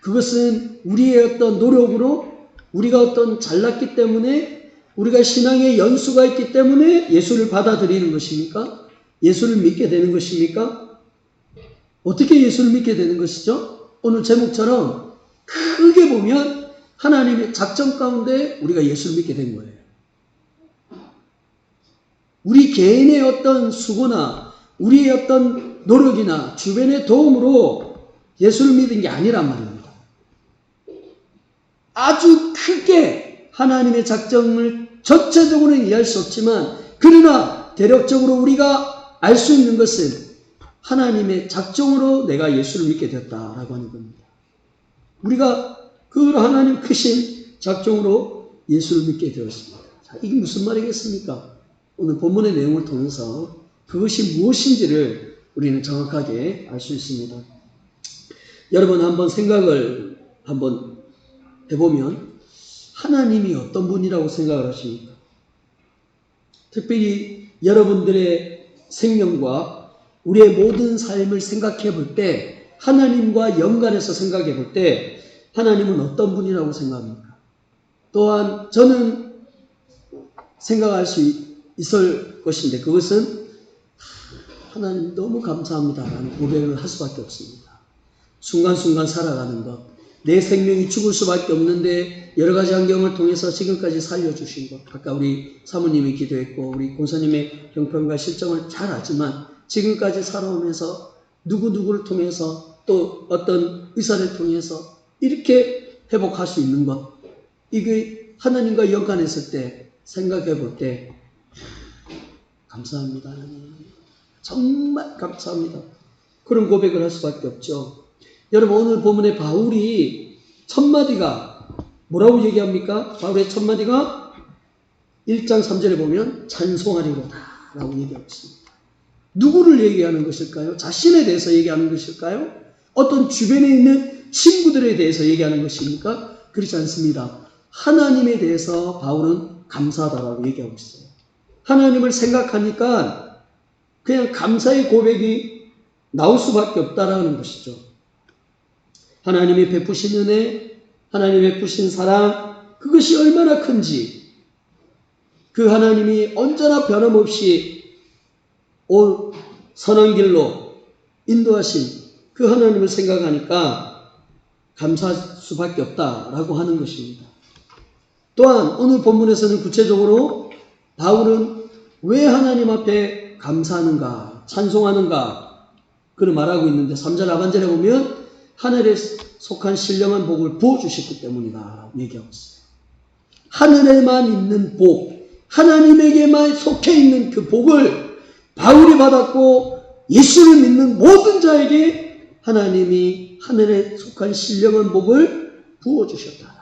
그것은 우리의 어떤 노력으로 우리가 어떤 잘났기 때문에 우리가 신앙의 연수가 있기 때문에 예수를 받아들이는 것입니까? 예수를 믿게 되는 것입니까? 어떻게 예수를 믿게 되는 것이죠? 오늘 제목처럼 크게 보면 하나님의 작전 가운데 우리가 예수를 믿게 된 거예요. 우리 개인의 어떤 수고나 우리의 어떤 노력이나 주변의 도움으로 예수를 믿은 게 아니란 말입니다. 아주 크게 하나님의 작정을 전체적으로는 이해할 수 없지만 그러나 대략적으로 우리가 알 수 있는 것은 하나님의 작정으로 내가 예수를 믿게 됐다라고 하는 겁니다. 우리가 그 하나님 크신 작정으로 예수를 믿게 되었습니다. 자, 이게 무슨 말이겠습니까? 오늘 본문의 내용을 통해서 그것이 무엇인지를 우리는 정확하게 알 수 있습니다. 여러분 한번 생각을 한번 해보면 하나님이 어떤 분이라고 생각을 하십니까? 특별히 여러분들의 생명과 우리의 모든 삶을 생각해 볼 때 하나님과 연관해서 생각해 볼 때 하나님은 어떤 분이라고 생각합니까? 또한 저는 생각할 수 있을 것인데 그것은 하나님 너무 감사합니다라는 고백을 할 수밖에 없습니다. 순간순간 살아가는 것, 내 생명이 죽을 수밖에 없는데 여러 가지 환경을 통해서 지금까지 살려주신 것, 아까 우리 사모님이 기도했고 우리 권사님의 형편과 실정을 잘 알지만 지금까지 살아오면서 누구누구를 통해서 또 어떤 의사를 통해서 이렇게 회복할 수 있는 것, 이게 하나님과 연관했을 때 생각해 볼 때 감사합니다 하나님, 정말 감사합니다, 그런 고백을 할 수밖에 없죠. 여러분 오늘 본문의 바울이 첫 마디가 뭐라고 얘기합니까? 바울의 첫 마디가 1장 3절에 보면 찬송하리로다 라고 얘기하고 있습니다. 누구를 얘기하는 것일까요? 자신에 대해서 얘기하는 것일까요? 어떤 주변에 있는 친구들에 대해서 얘기하는 것입니까? 그렇지 않습니다. 하나님에 대해서 바울은 감사하다라고 얘기하고 있어요. 하나님을 생각하니까 그냥 감사의 고백이 나올 수밖에 없다라는 것이죠. 하나님이 베푸신 은혜, 하나님이 베푸신 사랑, 그것이 얼마나 큰지, 그 하나님이 언제나 변함없이 온 선한 길로 인도하신 그 하나님을 생각하니까 감사할 수밖에 없다라고 하는 것입니다. 또한 오늘 본문에서는 구체적으로 바울은 왜 하나님 앞에 감사하는가, 찬송하는가 그를 말하고 있는데 3절 하반절에 보면 하늘에 속한 신령한 복을 부어주셨기 때문이다 얘기하고 있어요. 하늘에만 있는 복, 하나님에게만 속해 있는 그 복을 바울이 받았고 예수를 믿는 모든 자에게 하나님이 하늘에 속한 신령한 복을 부어주셨다.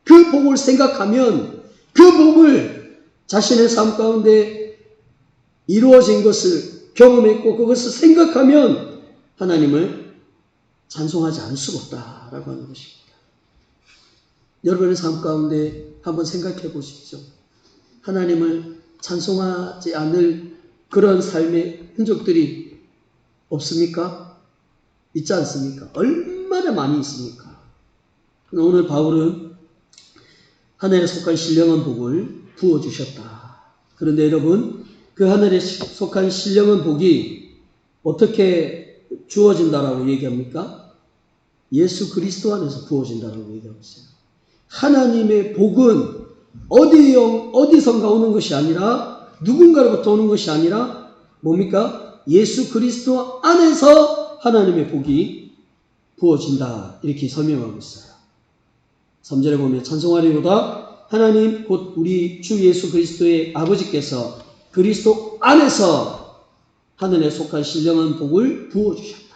그 복을 생각하면 그 복을 자신의 삶 가운데 이루어진 것을 경험했고 그것을 생각하면 하나님을 찬송하지 않을 수가 없다라고 하는 것입니다. 여러분의 삶 가운데 한번 생각해 보십시오. 하나님을 찬송하지 않을 그런 삶의 흔적들이 없습니까? 있지 않습니까? 얼마나 많이 있습니까? 오늘 바울은 하늘에 속한 신령한 복을 부어주셨다. 그런데 여러분, 그 하늘에 속한 신령한 복이 어떻게 주어진다라고 얘기합니까? 예수 그리스도 안에서 부어진다라고 얘기하고 있어요. 하나님의 복은 어디선가 오는 것이 아니라 누군가로부터 오는 것이 아니라 뭡니까? 예수 그리스도 안에서 하나님의 복이 부어진다. 이렇게 설명하고 있어요. 3절에 보면 찬송하리로다 하나님 곧 우리 주 예수 그리스도의 아버지께서 그리스도 안에서 하늘에 속한 신령한 복을 부어주셨다.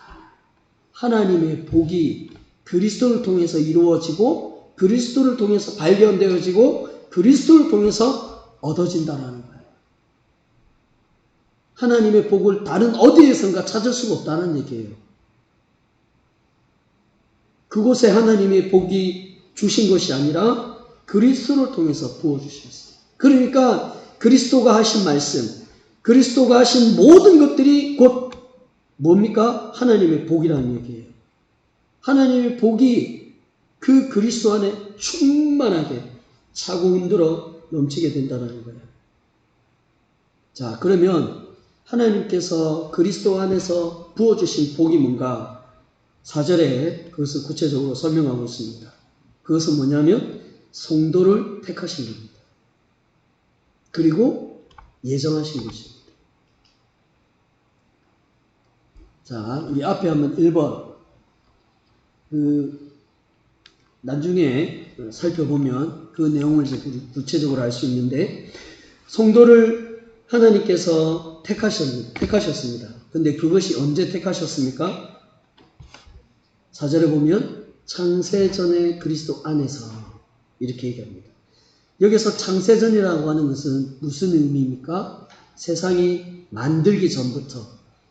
하나님의 복이 그리스도를 통해서 이루어지고 그리스도를 통해서 발견되어지고 그리스도를 통해서 얻어진다라는 거예요. 하나님의 복을 다른 어디에선가 찾을 수가 없다는 얘기예요. 그곳에 하나님의 복이 주신 것이 아니라 그리스도를 통해서 부어주셨어요. 그러니까 그리스도가 하신 말씀, 그리스도가 하신 모든 것들이 곧 뭡니까? 하나님의 복이라는 얘기예요. 하나님의 복이 그 그리스도 안에 충만하게 차고 흔들어 넘치게 된다는 거예요. 자, 그러면 하나님께서 그리스도 안에서 부어주신 복이 뭔가 4절에 그것을 구체적으로 설명하고 있습니다. 그것은 뭐냐면 성도를 택하신 겁니다. 그리고 예정하신 것입니다. 자, 우리 앞에 한번 1번 나중에 살펴보면 그 내용을 이제 구체적으로 알 수 있는데 성도를 하나님께서 택하셨습니다. 근데 그것이 언제 택하셨습니까? 4절에 보면 창세전에 그리스도 안에서 이렇게 얘기합니다. 여기서 창세전이라고 하는 것은 무슨 의미입니까? 세상이 만들기 전부터,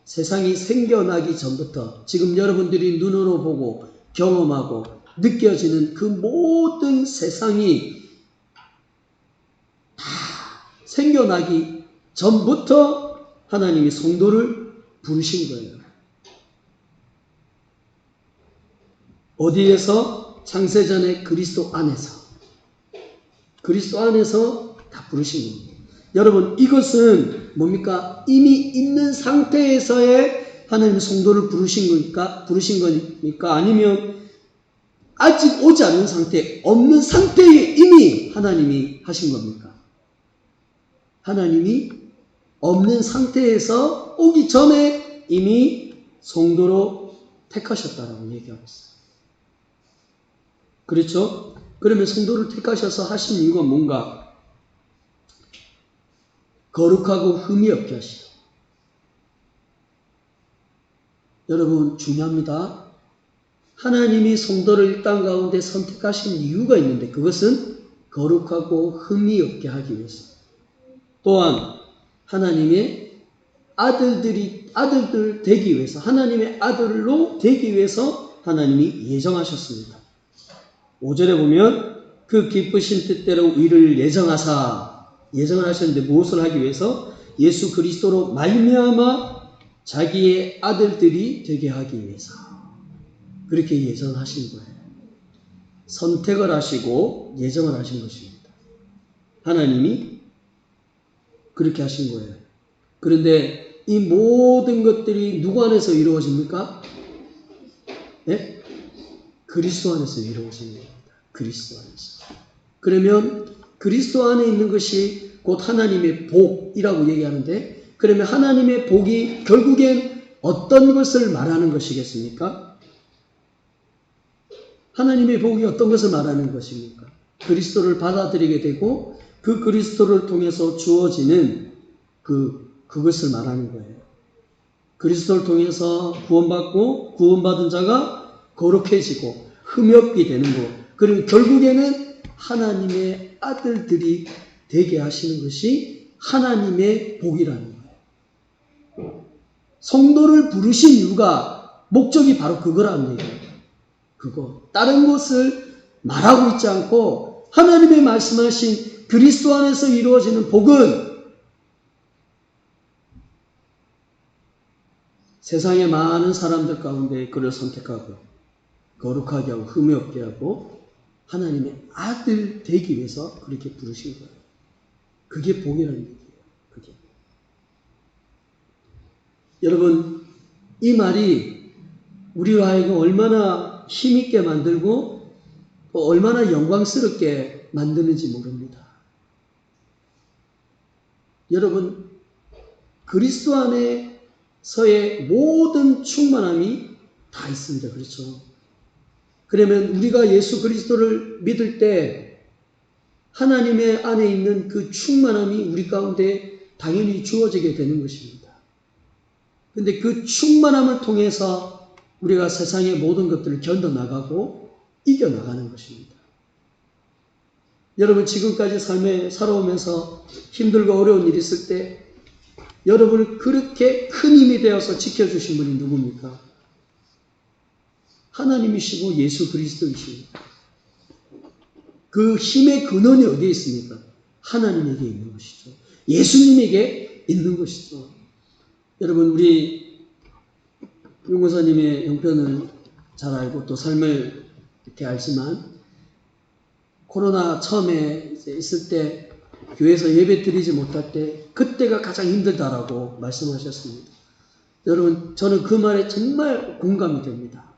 세상이 생겨나기 전부터 지금 여러분들이 눈으로 보고 경험하고 느껴지는 그 모든 세상이 다 생겨나기 전부터 하나님이 성도를 부르신 거예요. 어디에서? 창세전에 그리스도 안에서. 그리스도 안에서 다 부르신 겁니다. 여러분, 이것은 뭡니까? 이미 있는 상태에서의 하나님 성도를 부르신 겁니까? 아니면 아직 오지 않은 상태, 없는 상태에 이미 하나님이 하신 겁니까? 하나님이 없는 상태에서 오기 전에 이미 성도로 택하셨다라고 얘기하고 있어요. 그렇죠? 그러면 성도를 택하셔서 하신 이유가 뭔가? 거룩하고 흠이 없게 하시죠. 여러분, 중요합니다. 하나님이 성도를 이 땅 가운데 선택하신 이유가 있는데 그것은 거룩하고 흠이 없게 하기 위해서. 또한 하나님의 아들들 되기 위해서, 하나님의 아들로 되기 위해서 하나님이 예정하셨습니다. 5절에 보면 그 기쁘신 뜻대로 우리를 예정을 하셨는데 무엇을 하기 위해서? 예수 그리스도로 말미암아 자기의 아들들이 되게 하기 위해서 그렇게 예정하신 거예요. 선택을 하시고 예정을 하신 것입니다. 하나님이 그렇게 하신 거예요. 그런데 이 모든 것들이 누구 안에서 이루어집니까? 네? 그리스도 안에서 이루어진 겁니다. 그리스도 안에서. 그러면 그리스도 안에 있는 것이 곧 하나님의 복이라고 얘기하는데, 그러면 하나님의 복이 결국엔 어떤 것을 말하는 것이겠습니까? 하나님의 복이 어떤 것을 말하는 것입니까? 그리스도를 받아들이게 되고 그 그리스도를 통해서 주어지는 그것을 말하는 거예요. 그리스도를 통해서 구원받고 구원받은 자가 거룩해지고 흠이 없게 되는 것. 그리고 결국에는 하나님의 아들들이 되게 하시는 것이 하나님의 복이라는 거예요. 성도를 부르신 이유가, 목적이 바로 그거라는 얘기예요. 그거. 다른 것을 말하고 있지 않고 하나님의 말씀하신 그리스도 안에서 이루어지는 복은 세상의 많은 사람들 가운데 그를 선택하고 거룩하게 하고 흠이 없게 하고 하나님의 아들 되기 위해서 그렇게 부르신 거예요. 그게 복이라는 얘기예요. 그게. 여러분, 이 말이 우리와 하여금 얼마나 힘있게 만들고 또 얼마나 영광스럽게 만드는지 모릅니다. 여러분, 그리스도 안에서의 모든 충만함이 다 있습니다. 그렇죠? 그러면 우리가 예수 그리스도를 믿을 때 하나님의 안에 있는 그 충만함이 우리 가운데 당연히 주어지게 되는 것입니다. 그런데 그 충만함을 통해서 우리가 세상의 모든 것들을 견뎌나가고 이겨나가는 것입니다. 여러분 지금까지 삶에 살아오면서 힘들고 어려운 일이 있을 때 여러분을 그렇게 큰 힘이 되어서 지켜주신 분이 누굽니까? 하나님이시고 예수 그리스도이십니다. 그 힘의 근원이 어디에 있습니까? 하나님에게 있는 것이죠. 예수님에게 있는 것이죠. 여러분 우리 윤고사님의 형편을 잘 알고 또 삶을 이렇게 알지만 코로나 처음에 있을 때 교회에서 예배 드리지 못할 때 그때가 가장 힘들다라고 말씀하셨습니다. 여러분 저는 그 말에 정말 공감이 됩니다.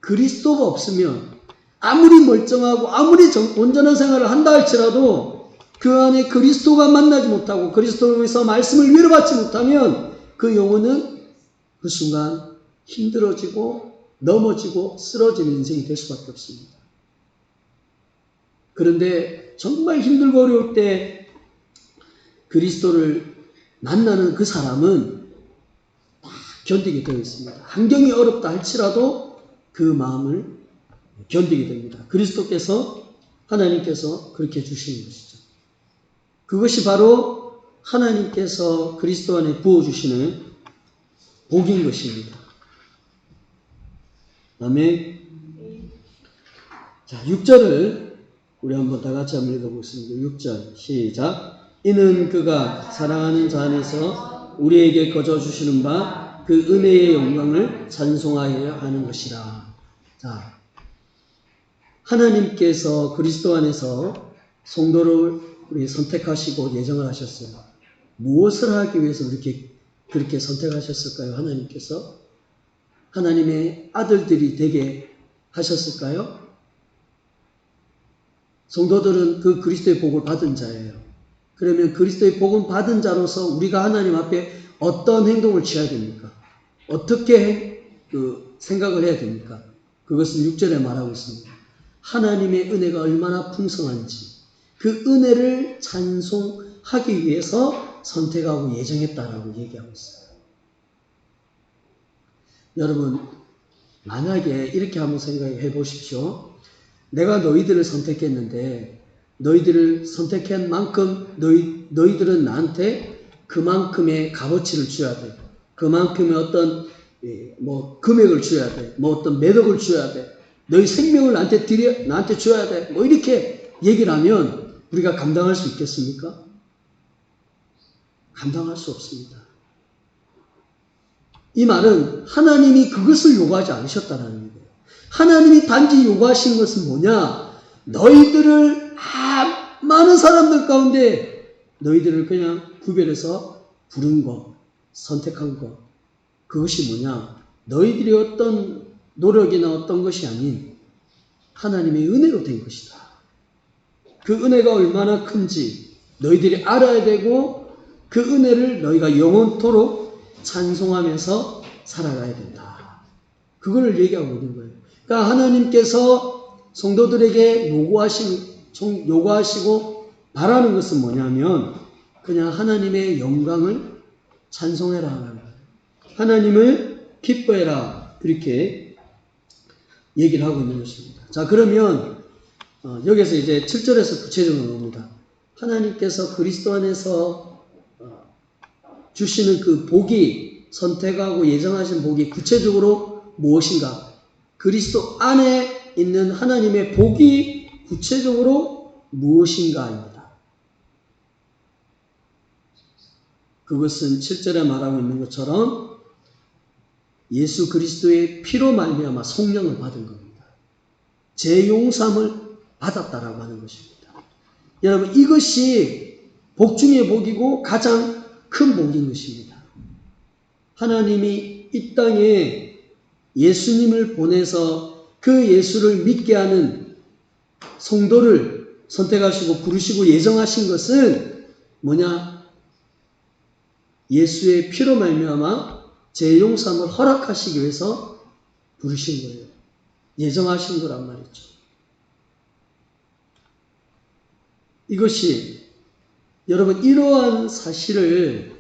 그리스도가 없으면 아무리 멀쩡하고 아무리 온전한 생활을 한다 할지라도 그 안에 그리스도가 만나지 못하고 그리스도에서 말씀을 위로받지 못하면 그 영혼은 그 순간 힘들어지고 넘어지고 쓰러지는 인생이 될 수밖에 없습니다. 그런데 정말 힘들고 어려울 때 그리스도를 만나는 그 사람은 다 견디게 되어 있습니다. 환경이 어렵다 할지라도 그 마음을 견디게 됩니다. 그리스도께서 하나님께서 그렇게 해주시는 것이죠. 그것이 바로 하나님께서 그리스도 안에 부어주시는 복인 것입니다. 아멘. 자, 6절을 우리 한번 다 같이 한번 읽어보겠습니다. 6절 시작. 이는 그가 사랑하는 자 안에서 우리에게 거저주시는 바 그 은혜의 영광을 찬송하여야 하는 것이라. 자, 하나님께서 그리스도 안에서 성도를 우리 선택하시고 예정을 하셨어요. 무엇을 하기 위해서 그렇게 선택하셨을까요? 하나님께서 하나님의 아들들이 되게 하셨을까요? 성도들은 그 그리스도의 복을 받은 자예요. 그러면 그리스도의 복을 받은 자로서 우리가 하나님 앞에 어떤 행동을 취해야 됩니까? 어떻게 생각을 해야 됩니까? 그것은 6절에 말하고 있습니다. 하나님의 은혜가 얼마나 풍성한지 그 은혜를 찬송하기 위해서 선택하고 예정했다라고 얘기하고 있어요. 여러분 만약에 이렇게 한번 생각해 보십시오. 내가 너희들을 선택했는데 너희들을 선택한 만큼 너희들은 나한테 그만큼의 값어치를 줘야 돼. 그만큼의 어떤 금액을 줘야 돼. 어떤 매덕을 줘야 돼. 너희 생명을 나한테 줘야 돼. 이렇게 얘기를 하면 우리가 감당할 수 있겠습니까? 감당할 수 없습니다. 이 말은 하나님이 그것을 요구하지 않으셨다는 거예요. 하나님이 단지 요구하신 것은 뭐냐? 너희들을 많은 사람들 가운데 너희들을 그냥 구별해서 부른 것, 선택한 것. 그것이 뭐냐? 너희들이 어떤 노력이나 어떤 것이 아닌 하나님의 은혜로 된 것이다. 그 은혜가 얼마나 큰지 너희들이 알아야 되고 그 은혜를 너희가 영원토록 찬송하면서 살아가야 된다. 그걸 얘기하고 있는 거예요. 그러니까 하나님께서 성도들에게 요구하시고 바라는 것은 뭐냐면 그냥 하나님의 영광을 찬송해라 하는 거예요. 하나님을 기뻐해라. 그렇게 얘기를 하고 있는 것입니다. 자, 그러면 여기서 이제 7절에서 구체적으로 나옵니다. 하나님께서 그리스도 안에서 주시는 그 복이 선택하고 예정하신 복이 구체적으로 무엇인가? 그리스도 안에 있는 하나님의 복이 구체적으로 무엇인가입니다. 그것은 7절에 말하고 있는 것처럼 예수 그리스도의 피로 말미암아 성령을 받은 겁니다. 죄 용서함을 받았다라고 하는 것입니다. 여러분 이것이 복 중의 복이고 가장 큰 복인 것입니다. 하나님이 이 땅에 예수님을 보내서 그 예수를 믿게 하는 성도를 선택하시고 부르시고 예정하신 것은 뭐냐? 예수의 피로 말미암아 죄 용서함을 허락하시기 위해서 부르신 거예요. 예정하신 거란 말이죠. 이것이 여러분 이러한 사실을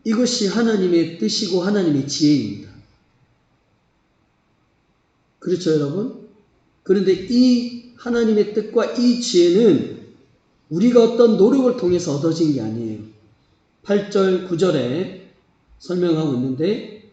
이것이 하나님의 뜻이고 하나님의 지혜입니다. 그렇죠 여러분? 그런데 이 하나님의 뜻과 이 지혜는 우리가 어떤 노력을 통해서 얻어진 게 아니에요. 8절, 9절에 설명하고 있는데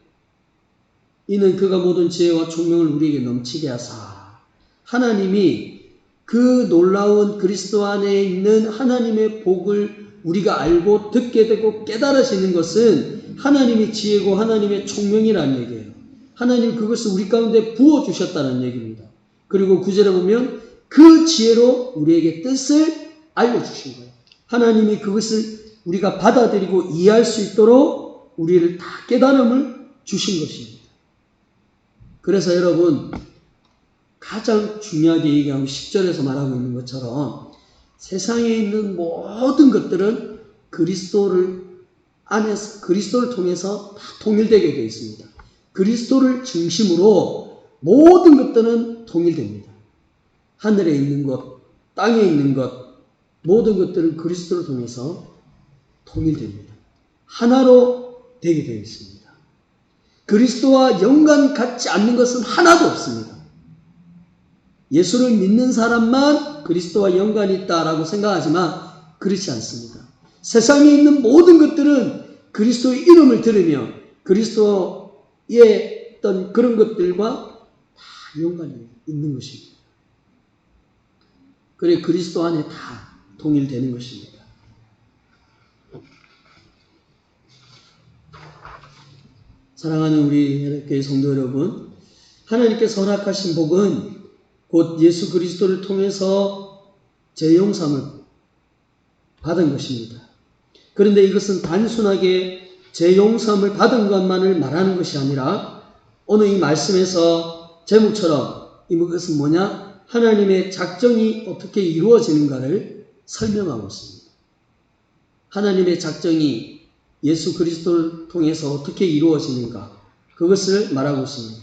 이는 그가 모든 지혜와 총명을 우리에게 넘치게 하사 하나님이 그 놀라운 그리스도 안에 있는 하나님의 복을 우리가 알고 듣게 되고 깨달아지는 것은 하나님의 지혜고 하나님의 총명이라는 얘기예요. 하나님 그것을 우리 가운데 부어주셨다는 얘기입니다. 그리고 9절에 보면 그 지혜로 우리에게 뜻을 알려주신 거예요. 하나님이 그것을 우리가 받아들이고 이해할 수 있도록 우리를 다 깨달음을 주신 것입니다. 그래서 여러분 가장 중요하게 얘기하고 10절에서 말하고 있는 것처럼 세상에 있는 모든 것들은 그리스도를 통해서 다 통일되게 되어 있습니다. 그리스도를 중심으로 모든 것들은 통일됩니다. 하늘에 있는 것, 땅에 있는 것, 모든 것들은 그리스도를 통해서 통일됩니다. 하나로 되게 되어 있습니다. 그리스도와 연관 갖지 않는 것은 하나도 없습니다. 예수를 믿는 사람만 그리스도와 연관이 있다라고 생각하지만 그렇지 않습니다. 세상에 있는 모든 것들은 그리스도의 이름을 들으며 그리스도의 어떤 그런 것들과 다 연관이 있는 것입니다. 그래 그리스도 안에 다 통일되는 것입니다. 사랑하는 우리 교회 성도 여러분, 하나님께서 허락하신 복은 곧 예수 그리스도를 통해서 죄용삼을 받은 것입니다. 그런데 이것은 단순하게 죄용삼을 받은 것만을 말하는 것이 아니라 오늘 이 말씀에서 제목처럼 이것은 뭐냐? 하나님의 작정이 어떻게 이루어지는가를 설명하고 있습니다. 하나님의 작정이 예수 그리스도를 통해서 어떻게 이루어지는가 그것을 말하고 있습니다.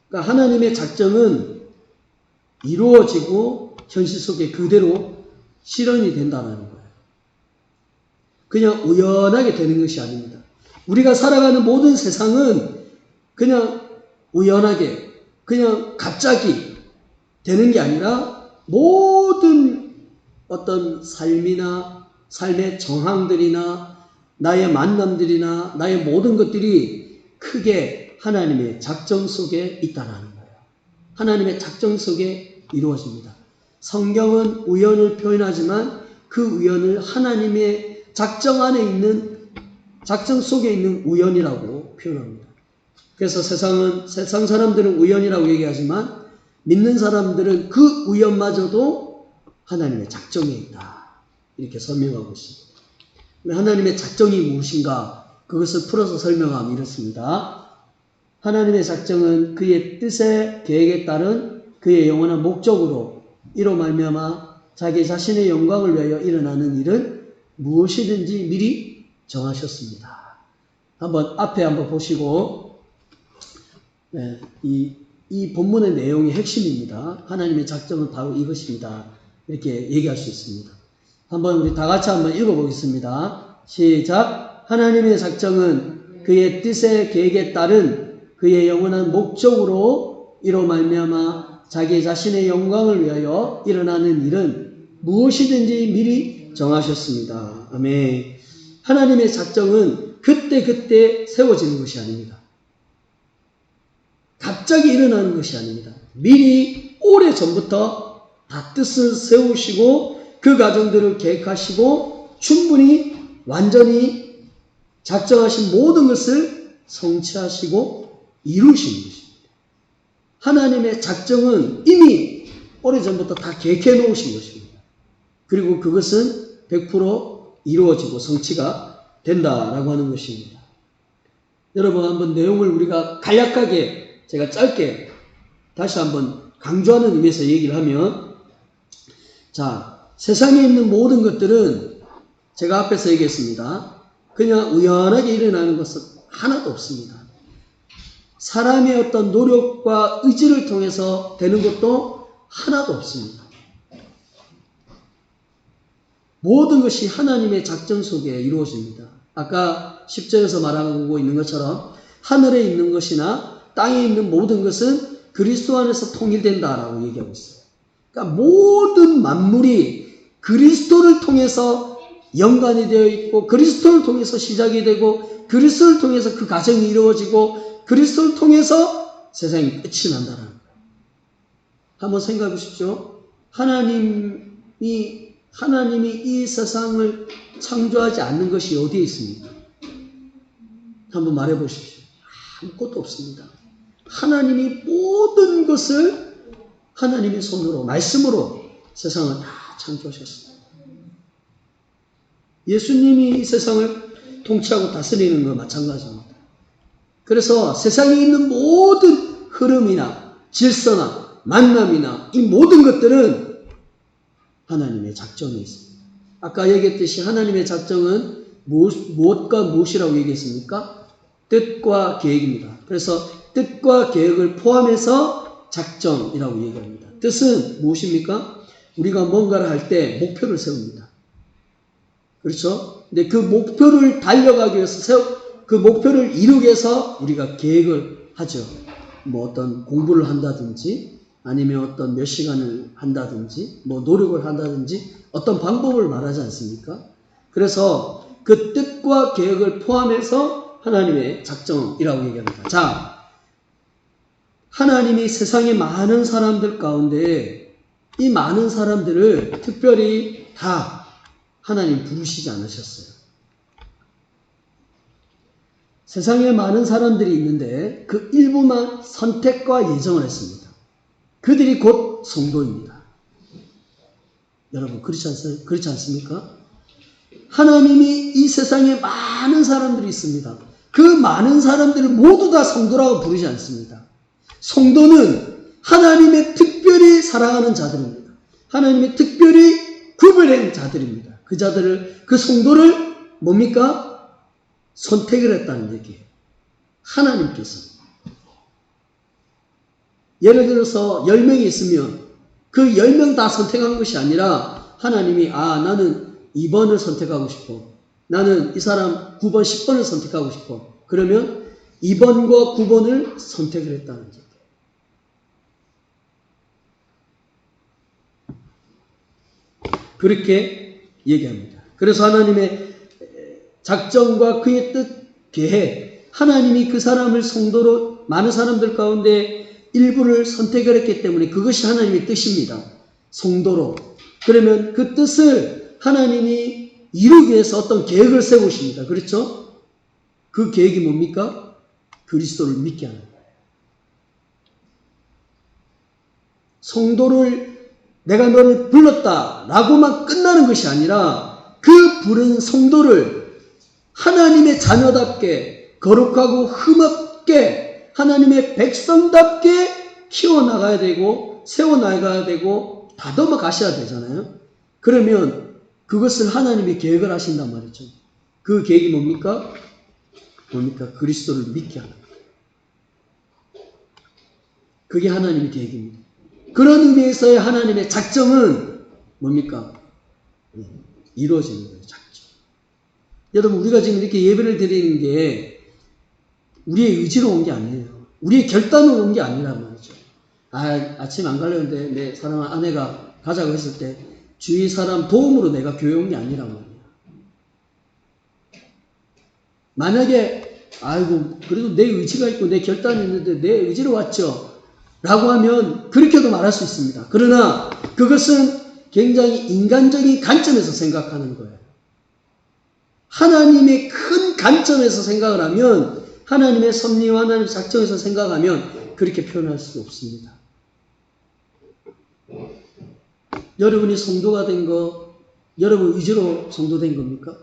그러니까 하나님의 작정은 이루어지고 현실 속에 그대로 실현이 된다는 거예요. 그냥 우연하게 되는 것이 아닙니다. 우리가 살아가는 모든 세상은 그냥 우연하게 그냥 갑자기 되는 게 아니라 모든 어떤 삶이나 삶의 정황들이나 나의 만남들이나 나의 모든 것들이 크게 하나님의 작정 속에 있다는 거예요. 하나님의 작정 속에 이루어집니다. 성경은 우연을 표현하지만 그 우연을 하나님의 작정 안에 있는 작정 속에 있는 우연이라고 표현합니다. 그래서 세상 사람들은 우연이라고 얘기하지만 믿는 사람들은 그 우연마저도 하나님의 작정에 있다. 이렇게 설명하고 있습니다. 하나님의 작정이 무엇인가? 그것을 풀어서 설명하면 이렇습니다. 하나님의 작정은 그의 뜻의 계획에 따른 그의 영원한 목적으로 이로 말미암아 자기 자신의 영광을 위하여 일어나는 일은 무엇이든지 미리 정하셨습니다. 앞에 한번 보시고 이 본문의 내용의 핵심입니다. 하나님의 작정은 바로 이것입니다. 이렇게 얘기할 수 있습니다. 한번 우리 다 같이 한번 읽어보겠습니다. 시작. 하나님의 작정은 그의 뜻의 계획에 따른 그의 영원한 목적으로 이로 말미암아 자기 자신의 영광을 위하여 일어나는 일은 무엇이든지 미리 정하셨습니다. 아멘. 하나님의 작정은 그때 세워지는 것이 아닙니다. 갑자기 일어나는 것이 아닙니다. 미리 오래전부터 다 뜻을 세우시고 그 과정들을 계획하시고 충분히 완전히 작정하신 모든 것을 성취하시고 이루시는 것입니다. 하나님의 작정은 이미 오래전부터 다 계획해 놓으신 것입니다. 그리고 그것은 100% 이루어지고 성취가 된다라고 하는 것입니다. 여러분 한번 내용을 우리가 간략하게 제가 짧게 다시 한번 강조하는 의미에서 얘기를 하면 세상에 있는 모든 것들은 제가 앞에서 얘기했습니다. 그냥 우연하게 일어나는 것은 하나도 없습니다. 사람의 어떤 노력과 의지를 통해서 되는 것도 하나도 없습니다. 모든 것이 하나님의 작정 속에 이루어집니다. 아까 10절에서 말하고 있는 것처럼 하늘에 있는 것이나 땅에 있는 모든 것은 그리스도 안에서 통일된다라고 얘기하고 있어요. 그러니까 모든 만물이 그리스도를 통해서 연관이 되어 있고, 그리스도를 통해서 시작이 되고, 그리스도를 통해서 그 과정이 이루어지고, 그리스도를 통해서 세상이 끝이 난다는 거예요. 한번 생각해 보십시오. 하나님이 이 세상을 창조하지 않는 것이 어디에 있습니까? 한번 말해 보십시오. 아무것도 없습니다. 하나님이 모든 것을 하나님의 손으로, 말씀으로 세상을 다 창조하셨습니다. 예수님이 이 세상을 통치하고 다스리는 것 마찬가지입니다. 그래서 세상에 있는 모든 흐름이나 질서나 만남이나 이 모든 것들은 하나님의 작정이 있습니다. 아까 얘기했듯이 하나님의 작정은 무엇과 무엇이라고 얘기했습니까? 뜻과 계획입니다. 그래서 뜻과 계획을 포함해서 작정이라고 얘기합니다. 뜻은 무엇입니까? 우리가 뭔가를 할 때 목표를 세웁니다. 그렇죠? 근데 그 목표를 달려가기 위해서 그 목표를 이루기 위해서 우리가 계획을 하죠. 뭐 어떤 공부를 한다든지 아니면 어떤 몇 시간을 한다든지 뭐 노력을 한다든지 어떤 방법을 말하지 않습니까? 그래서 그 뜻과 계획을 포함해서 하나님의 작정이라고 얘기합니다. 자, 하나님이 세상의 많은 사람들 가운데 이 많은 사람들을 특별히 다 하나님 부르시지 않으셨어요. 세상에 많은 사람들이 있는데 그 일부만 선택과 예정을 했습니다. 그들이 곧 성도입니다. 여러분 그렇지 않습니까? 하나님이 이 세상에 많은 사람들이 있습니다. 그 많은 사람들을 모두 다 성도라고 부르지 않습니다. 성도는 하나님의 특별히 사랑하는 자들입니다. 하나님의 특별히 구별한 자들입니다. 그 자들을, 그 성도를 뭡니까? 선택을 했다는 얘기예요. 하나님께서. 예를 들어서 10명이 있으면 그 10명 다 선택한 것이 아니라 하나님이 나는 2번을 선택하고 싶어. 나는 이 사람 9번, 10번을 선택하고 싶어. 그러면 2번과 9번을 선택을 했다는 얘기예요. 그렇게 얘기합니다. 그래서 하나님의 작정과 그의 뜻, 계획, 하나님이 그 사람을 성도로 많은 사람들 가운데 일부를 선택을 했기 때문에 그것이 하나님의 뜻입니다. 성도로. 그러면 그 뜻을 하나님이 이루기 위해서 어떤 계획을 세우십니다. 그렇죠? 그 계획이 뭡니까? 그리스도를 믿게 하는 거예요. 성도를 내가 너를 불렀다 라고만 끝나는 것이 아니라 그 부른 성도를 하나님의 자녀답게 거룩하고 흠없게 하나님의 백성답게 키워나가야 되고 세워나가야 되고 다듬어 가셔야 되잖아요. 그러면 그것을 하나님이 계획을 하신단 말이죠. 그 계획이 뭡니까? 그리스도를 믿게 하는 거예요. 그게 하나님의 계획입니다. 그런 의미에서의 하나님의 작정은 뭡니까? 이루어지는 거예요. 작정. 여러분 우리가 지금 이렇게 예배를 드리는 게 우리의 의지로 온 게 아니에요. 우리의 결단으로 온 게 아니란 말이죠. 아침 안 가려는데 내 사랑하는 아내가 가자고 했을 때 주위 사람 도움으로 내가 교회 온 게 아니란 말이에요. 만약에 그래도 내 의지가 있고 내 결단이 있는데 내 의지로 왔죠 라고 하면 그렇게도 말할 수 있습니다. 그러나 그것은 굉장히 인간적인 관점에서 생각하는 거예요. 하나님의 큰 관점에서 생각을 하면 하나님의 섭리와 하나님의 작정에서 생각하면 그렇게 표현할 수 없습니다. 여러분이 성도가 된 거 여러분 의지로 성도된 겁니까?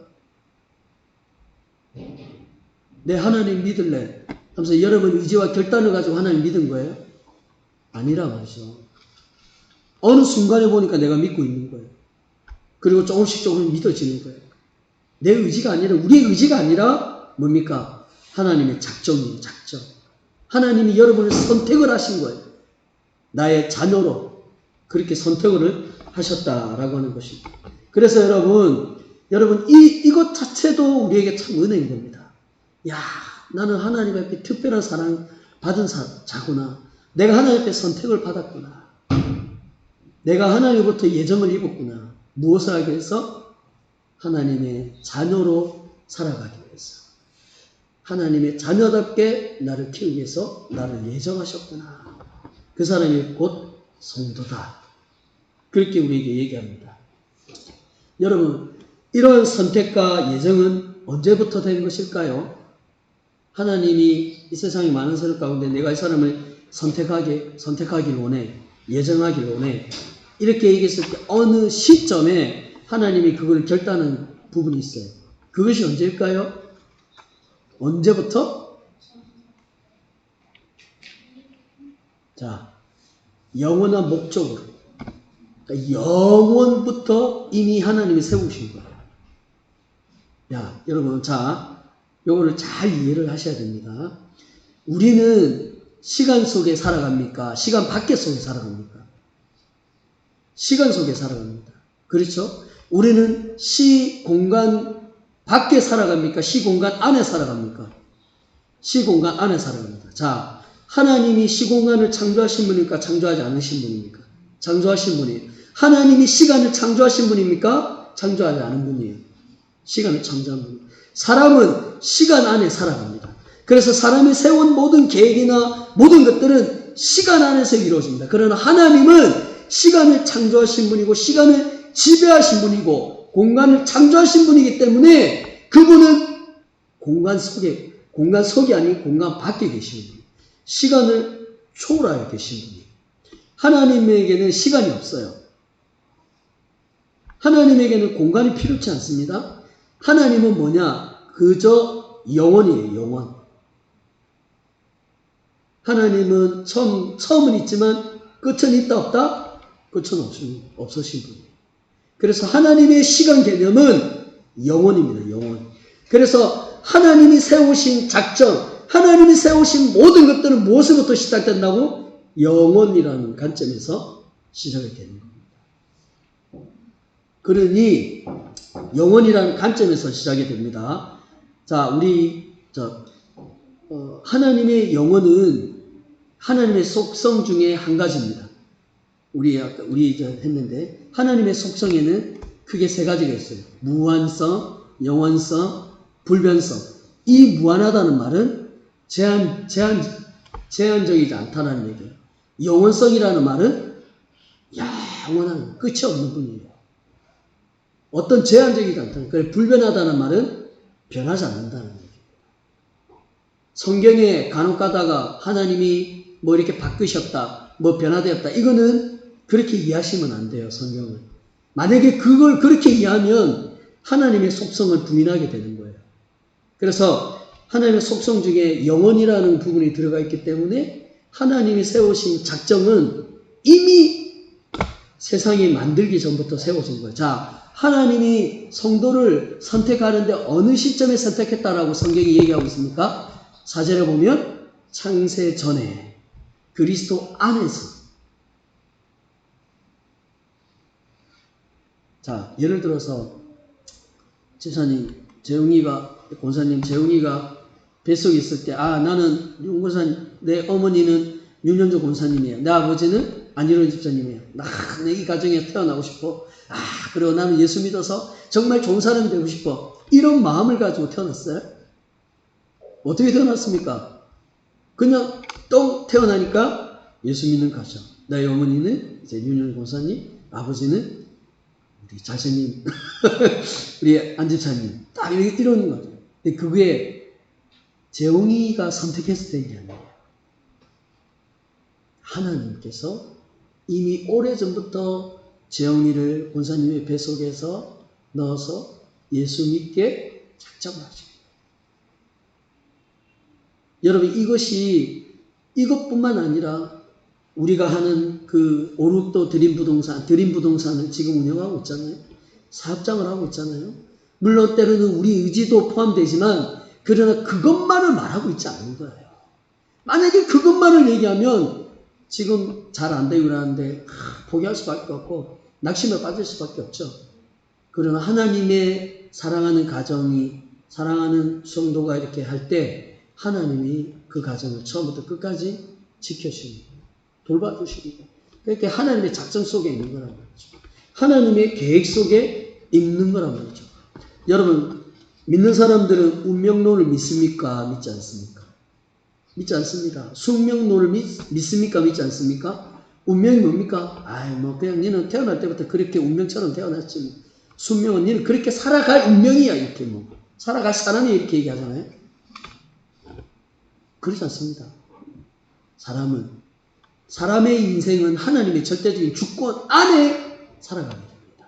내 하나님 믿을래 하면서 여러분 의지와 결단을 가지고 하나님 믿은 거예요? 아니라 말이죠. 어느 순간에 보니까 내가 믿고 있는 거예요. 그리고 조금씩 믿어지는 거예요. 내 의지가 아니라 우리의 의지가 아니라 뭡니까? 하나님의 작정이에요. 작정. 하나님이 여러분을 선택을 하신 거예요. 나의 자녀로 그렇게 선택을 하셨다라고 하는 것입니다. 그래서 여러분 이것 자체도 우리에게 참 은혜인 겁니다. 야, 나는 하나님 앞에 특별한 사랑 받은 자구나. 내가 하나님 앞에 선택을 받았구나. 내가 하나님으로부터 예정을 입었구나. 무엇을 하기 위해서? 하나님의 자녀로 살아가기 위해서. 하나님의 자녀답게 나를 키우기 위해서 나를 예정하셨구나. 그 사람이 곧 성도다. 그렇게 우리에게 얘기합니다. 여러분, 이런 선택과 예정은 언제부터 된 것일까요? 하나님이 이 세상에 많은 사람 가운데 내가 이 사람을 선택하길 원해, 예정하길 원해, 이렇게 얘기했을 때 어느 시점에 하나님이 그걸 결단하는 부분이 있어요. 그것이 언제일까요? 언제부터? 자, 영원한 목적으로. 그러니까 영원부터 이미 하나님이 세우신 거예요. 야, 여러분, 자, 요거를 잘 이해를 하셔야 됩니다. 우리는 시간 속에 살아갑니까? 시간 밖에 속에 살아갑니까? 시간 속에 살아갑니다. 그렇죠? 우리는 시공간 밖에 살아갑니까? 시공간 안에 살아갑니까? 시공간 안에 살아갑니다. 자, 하나님이 시공간을 창조하신 분입니까? 창조하지 않으신 분입니까? 창조하신 분이에요. 하나님이 시간을 창조하신 분입니까? 창조하지 않은 분이에요. 시간을 창조한 분이에요. 사람은 시간 안에 살아갑니다. 그래서 사람이 세운 모든 계획이나 모든 것들은 시간 안에서 이루어집니다. 그러나 하나님은 시간을 창조하신 분이고 시간을 지배하신 분이고 공간을 창조하신 분이기 때문에 그분은 공간 속이 아닌 공간 밖에 계시는 분이에요. 시간을 초월하여 계신 분이에요. 하나님에게는 시간이 없어요. 하나님에게는 공간이 필요치 않습니다. 하나님은 뭐냐? 그저 영원이에요. 영원. 하나님은 처음은 있지만 끝은 있다 없다? 끝은 없으신 분이에요. 그래서 하나님의 시간 개념은 영원입니다. 영원. 그래서 하나님이 세우신 작정, 하나님이 세우신 모든 것들은 무엇으로부터 시작된다고? 영원이라는 관점에서 시작이 되는 겁니다. 그러니 영원이라는 관점에서 시작이 됩니다. 자, 하나님의 영혼은 하나님의 속성 중에 한 가지입니다. 우리 했는데 하나님의 속성에는 크게 세 가지가 있어요. 무한성, 영원성, 불변성. 이 무한하다는 말은 제한적이지 않다는 얘기예요. 영원성이라는 말은 영원한 끝이 없는 분이에요. 어떤 제한적이지 않다는. 그래 불변하다는 말은 변하지 않는다는 얘기예요. 성경에 간혹 가다가 하나님이 뭐 이렇게 바뀌셨다, 뭐 변화되었다. 이거는 그렇게 이해하시면 안 돼요, 성경을. 만약에 그걸 그렇게 이해하면 하나님의 속성을 부인하게 되는 거예요. 그래서 하나님의 속성 중에 영원이라는 부분이 들어가 있기 때문에 하나님이 세우신 작정은 이미 세상이 만들기 전부터 세워진 거예요. 자, 하나님이 성도를 선택하는데 어느 시점에 선택했다라고 성경이 얘기하고 있습니까? 4절에 보면 창세 전에 그리스도 안에서. 자, 예를 들어서 권사님 재웅이가 뱃속에 있을 때, 나는 윤권사님, 내 어머니는 윤현조 권사님이에요. 내 아버지는 안일원 집사님이에요. 내 이 가정에 태어나고 싶어. 그리고 나는 예수 믿어서 정말 좋은 사람이 되고 싶어. 이런 마음을 가지고 태어났어요. 어떻게 태어났습니까? 그냥 또 태어나니까 예수 믿는 가정. 나의 어머니는 이제 윤현 권사님, 아버지는 우리 자신님, 우리 안 집사님. 딱 이런 거죠. 근데 그게 재홍이가 선택해서 된 게 아니에요. 하나님께서 이미 오래전부터 재홍이를 권사님의 뱃속에서 넣어서 예수 믿게 작정을 하십니다. 여러분, 이것뿐만 아니라 우리가 하는 그 오륙도 드림 부동산을 지금 운영하고 있잖아요. 사업장을 하고 있잖아요. 물론 때로는 우리 의지도 포함되지만 그러나 그것만을 말하고 있지 않는 거예요. 만약에 그것만을 얘기하면 지금 잘 안 되고 그러는데 포기할 수밖에 없고 낙심에 빠질 수밖에 없죠. 그러나 하나님의 사랑하는 가정이, 사랑하는 성도가 이렇게 할 때 하나님이 그 가정을 처음부터 끝까지 지켜주십니다. 돌봐주시고. 그렇게 하나님의 작전 속에 있는 거란 말이죠. 하나님의 계획 속에 있는 거란 말이죠. 여러분, 믿는 사람들은 운명론을 믿습니까? 믿지 않습니까? 믿지 않습니다. 숙명론을 믿습니까? 믿지 않습니까? 운명이 뭡니까? 그냥 니는 태어날 때부터 그렇게 운명처럼 태어났지. 숙명은 니는 그렇게 살아갈 운명이야. 이렇게 살아갈 사람이 이렇게 얘기하잖아요. 그렇지 않습니다. 사람의 인생은 하나님의 절대적인 주권 안에 살아가게 됩니다.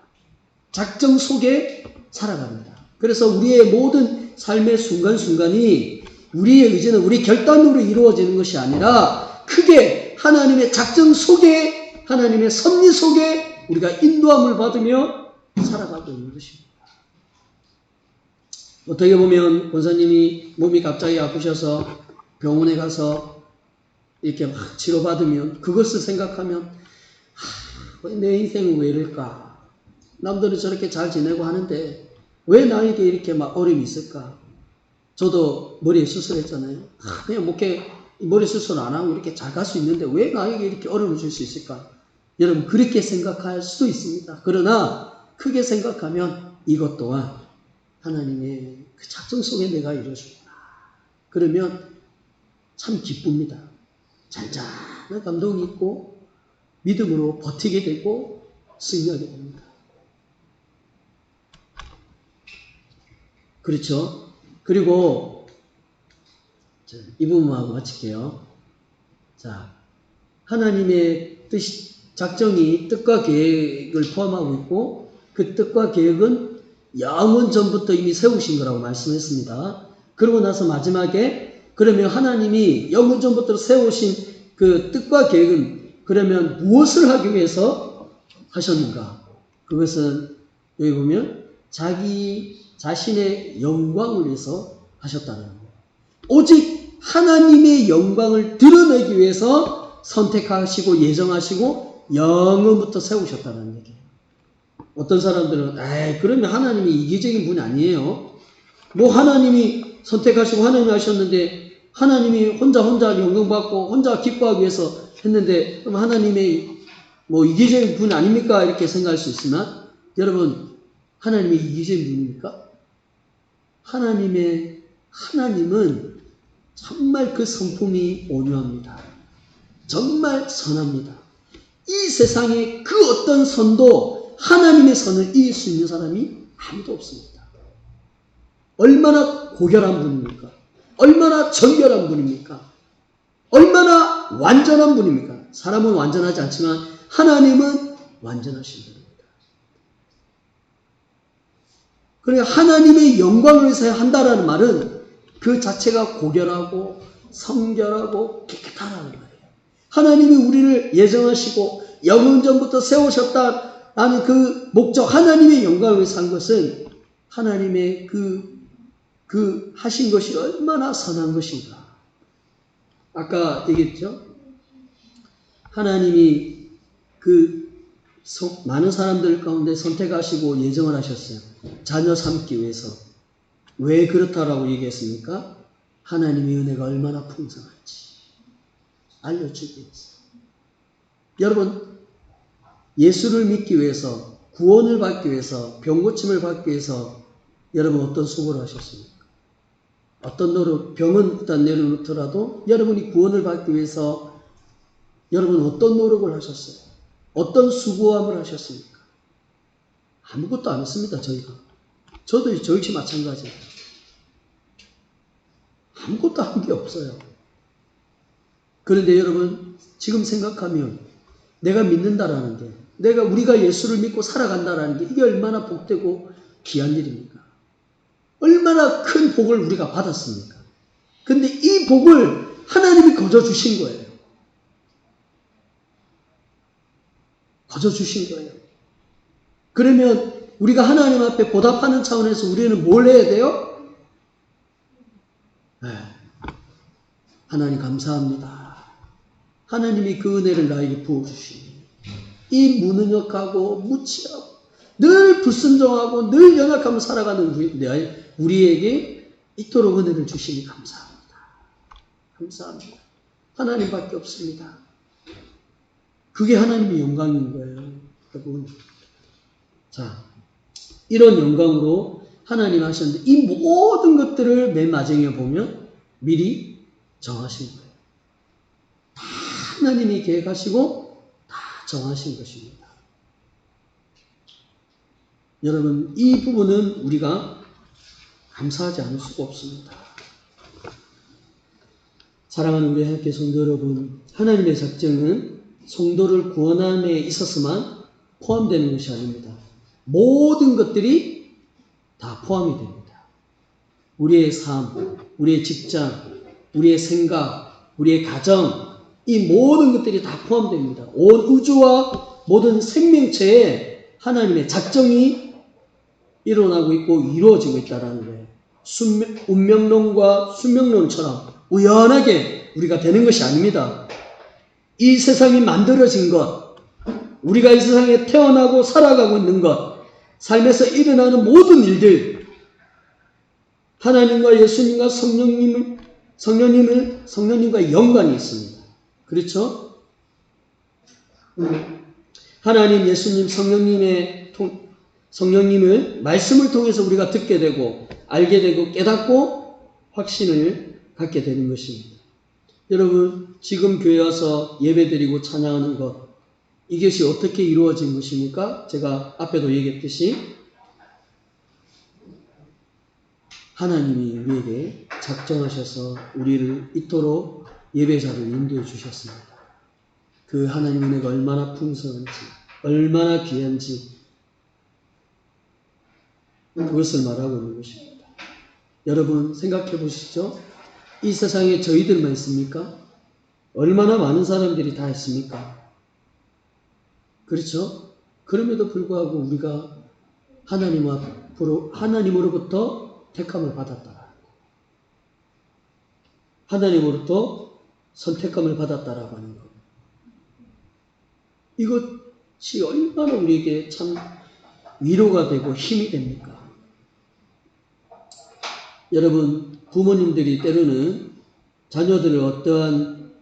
작정 속에 살아갑니다. 그래서 우리의 모든 삶의 순간순간이 우리의 의지는 우리 결단으로 이루어지는 것이 아니라 크게 하나님의 작정 속에, 하나님의 섭리 속에 우리가 인도함을 받으며 살아가고 있는 것입니다. 어떻게 보면 권사님이 몸이 갑자기 아프셔서 병원에 가서 이렇게 막 치료받으면 그것을 생각하면 내 인생은 왜 이럴까? 남들은 저렇게 잘 지내고 하는데 왜 나에게 이렇게 막 어려움이 있을까? 저도 머리에 수술했잖아요. 그냥 머리 수술 안 하고 이렇게 잘 갈 수 있는데 왜 나에게 이렇게 어려움을 줄 수 있을까? 여러분 그렇게 생각할 수도 있습니다. 그러나 크게 생각하면 이것 또한 하나님의 그 작정 속에 내가 이루어주구나. 그러면 참 기쁩니다. 잔잔한 감동이 있고 믿음으로 버티게 되고 승리하게 됩니다. 그렇죠? 그리고 이 부분하고 마칠게요. 자, 하나님의 뜻이, 작정이 뜻과 계획을 포함하고 있고 그 뜻과 계획은 영원 전부터 이미 세우신 거라고 말씀했습니다. 그러고 나서 마지막에 그러면 하나님이 영원 전부터 세우신 그 뜻과 계획은 그러면 무엇을 하기 위해서 하셨는가? 그것은 여기 보면 자기 자신의 영광을 위해서 하셨다는 거예요. 오직 하나님의 영광을 드러내기 위해서 선택하시고 예정하시고 영원부터 세우셨다는 얘기예요. 어떤 사람들은 그러면 하나님이 이기적인 분이 아니에요. 하나님이 선택하시고 하나님이 하셨는데 하나님이 혼자 영광받고 혼자 기뻐하기 위해서 했는데 그럼 하나님의 이기적인 분 아닙니까? 이렇게 생각할 수 있으나 여러분 하나님이 이기적인 분입니까? 하나님은 정말 그 성품이 온유합니다. 정말 선합니다. 이 세상에 그 어떤 선도 하나님의 선을 이길 수 있는 사람이 아무도 없습니다. 얼마나 고결한 분입니까? 얼마나 정결한 분입니까? 얼마나 완전한 분입니까? 사람은 완전하지 않지만 하나님은 완전하신 분입니다. 그러니까 하나님의 영광을 위해서 한다라는 말은 그 자체가 고결하고 성결하고 깨끗하다는 말이에요. 하나님이 우리를 예정하시고 영원전부터 세우셨다라는 그 목적, 하나님의 영광을 위해서 한 것은 하나님의 그 하신 것이 얼마나 선한 것인가. 아까 얘기했죠? 하나님이 많은 사람들 가운데 선택하시고 예정을 하셨어요. 자녀 삼기 위해서. 왜 그렇다라고 얘기했습니까? 하나님의 은혜가 얼마나 풍성한지 알려주기 위해서. 여러분, 예수를 믿기 위해서, 구원을 받기 위해서, 병고침을 받기 위해서 여러분 어떤 수고를 하셨습니까? 어떤 노력, 병은 일단 내려놓더라도 여러분이 구원을 받기 위해서 여러분 어떤 노력을 하셨어요? 어떤 수고함을 하셨습니까? 아무것도 안 했습니다, 저희가. 저 역시 마찬가지예요. 아무것도 한 게 없어요. 그런데 여러분, 지금 생각하면 내가 믿는다라는 게, 우리가 예수를 믿고 살아간다라는 게 이게 얼마나 복되고 귀한 일입니까? 얼마나 큰 복을 우리가 받았습니까? 근데 이 복을 하나님이 거저 주신 거예요. 거저 주신 거예요. 그러면 우리가 하나님 앞에 보답하는 차원에서 우리는 뭘 해야 돼요? 하나님 감사합니다. 하나님이 그 은혜를 나에게 부어주시니 이 무능력하고 무치하고 늘 불순종하고 늘 연약하며 살아가는 우리에게 이토록 은혜를 주시니 감사합니다. 감사합니다. 하나님밖에 없습니다. 그게 하나님의 영광인 거예요. 여러분. 자, 이런 영광으로 하나님 하셨는데 이 모든 것들을 맨 마지막에 보면 미리 정하신 거예요. 다 하나님이 계획하시고 다 정하신 것입니다. 여러분, 이 부분은 우리가 감사하지 않을 수가 없습니다. 사랑하는 우리 하나님의 성도 여러분, 하나님의 작정은 성도를 구원함에 있어서만 포함되는 것이 아닙니다. 모든 것들이 다 포함이 됩니다. 우리의 삶, 우리의 직장, 우리의 생각, 우리의 가정, 이 모든 것들이 다 포함됩니다. 온 우주와 모든 생명체에 하나님의 작정이 일어나고 있고 이루어지고 있다는 거예요. 운명론과 순명론처럼 우연하게 우리가 되는 것이 아닙니다. 이 세상이 만들어진 것, 우리가 이 세상에 태어나고 살아가고 있는 것, 삶에서 일어나는 모든 일들, 하나님과 예수님과 성령님과 연관이 있습니다. 그렇죠? 하나님, 예수님, 성령님을 말씀을 통해서 우리가 듣게 되고 알게 되고 깨닫고 확신을 갖게 되는 것입니다. 여러분, 지금 교회 와서 예배드리고 찬양하는 것, 이것이 어떻게 이루어진 것입니까? 제가 앞에도 얘기했듯이 하나님이 우리에게 작정하셔서 우리를 이토록 예배자를 인도해 주셨습니다. 그 하나님의 은혜가 얼마나 풍성한지, 얼마나 귀한지 그것을 말하고 있는 것입니다. 여러분, 생각해 보시죠. 이 세상에 저희들만 있습니까? 얼마나 많은 사람들이 다 있습니까? 그렇죠? 그럼에도 불구하고 우리가 하나님으로부터 택함을 받았다. 하나님으로부터 선택함을 받았다라고 하는 것. 이것이 얼마나 우리에게 참 위로가 되고 힘이 됩니까? 여러분, 부모님들이 때로는 자녀들을 어떠한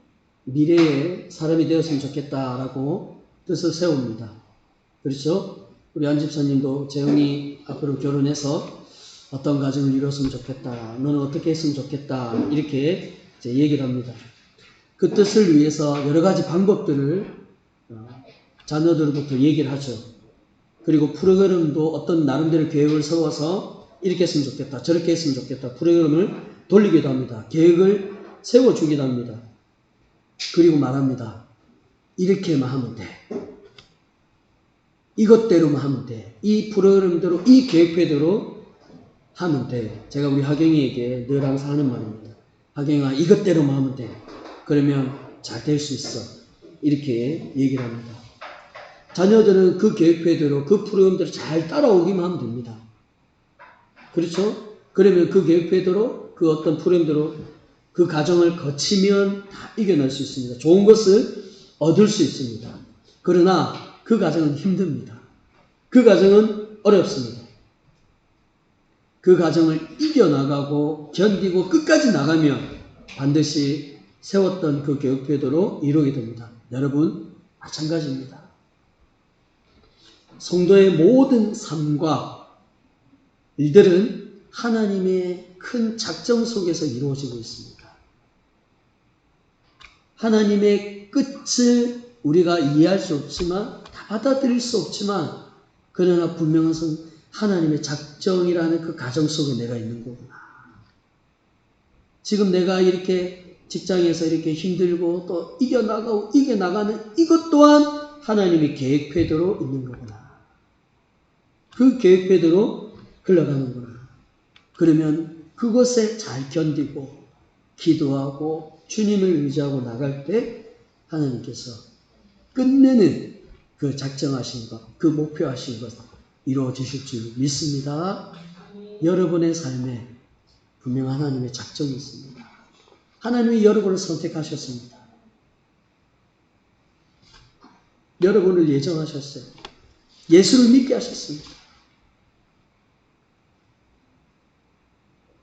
미래의 사람이 되었으면 좋겠다라고 뜻을 세웁니다. 그렇죠? 우리 안 집사님도 재영이 앞으로 결혼해서 어떤 가정을 이뤘으면 좋겠다. 너는 어떻게 했으면 좋겠다. 이렇게 이제 얘기를 합니다. 그 뜻을 위해서 여러 가지 방법들을 자녀들로부터 얘기를 하죠. 그리고 프로그램도 어떤 나름대로 계획을 세워서 이렇게 했으면 좋겠다. 저렇게 했으면 좋겠다. 프로그램을 돌리기도 합니다. 계획을 세워주기도 합니다. 그리고 말합니다. 이렇게만 하면 돼. 이것대로만 하면 돼. 이 프로그램대로, 이 계획표대로 하면 돼. 제가 우리 하경이에게 늘 항상 하는 말입니다. 하경아, 이것대로만 하면 돼. 그러면 잘 될 수 있어. 이렇게 얘기를 합니다. 자녀들은 그 계획표대로, 그 프로그램대로 잘 따라오기만 하면 됩니다. 그렇죠? 그러면 그 계획표대로, 그 어떤 프로그램대로 그 과정을 거치면 다 이겨낼 수 있습니다. 좋은 것을 얻을 수 있습니다. 그러나 그 과정은 힘듭니다. 그 과정은 어렵습니다. 그 과정을 이겨나가고 견디고 끝까지 나가면 반드시 세웠던 그 계획표대로 이루게 됩니다. 여러분, 마찬가지입니다. 성도의 모든 삶과 일들은 하나님의 큰 작정 속에서 이루어지고 있습니다. 하나님의 끝을 우리가 이해할 수 없지만, 다 받아들일 수 없지만, 그러나 분명한 하나님의 작정이라는 그 가정 속에 내가 있는 거구나. 지금 내가 이렇게 직장에서 이렇게 힘들고 또 이겨나가는 이것 또한 하나님의 계획표대로 있는 거구나. 그 계획표대로 흘러가는구나. 그러면 그것에 잘 견디고 기도하고 주님을 의지하고 나갈 때 하나님께서 끝내는 그 작정하신 것, 그 목표하신 것 이루어지실 줄 믿습니다. 여러분의 삶에 분명 하나님의 작정이 있습니다. 하나님이 여러분을 선택하셨습니다. 여러분을 예정하셨어요. 예수를 믿게 하셨습니다.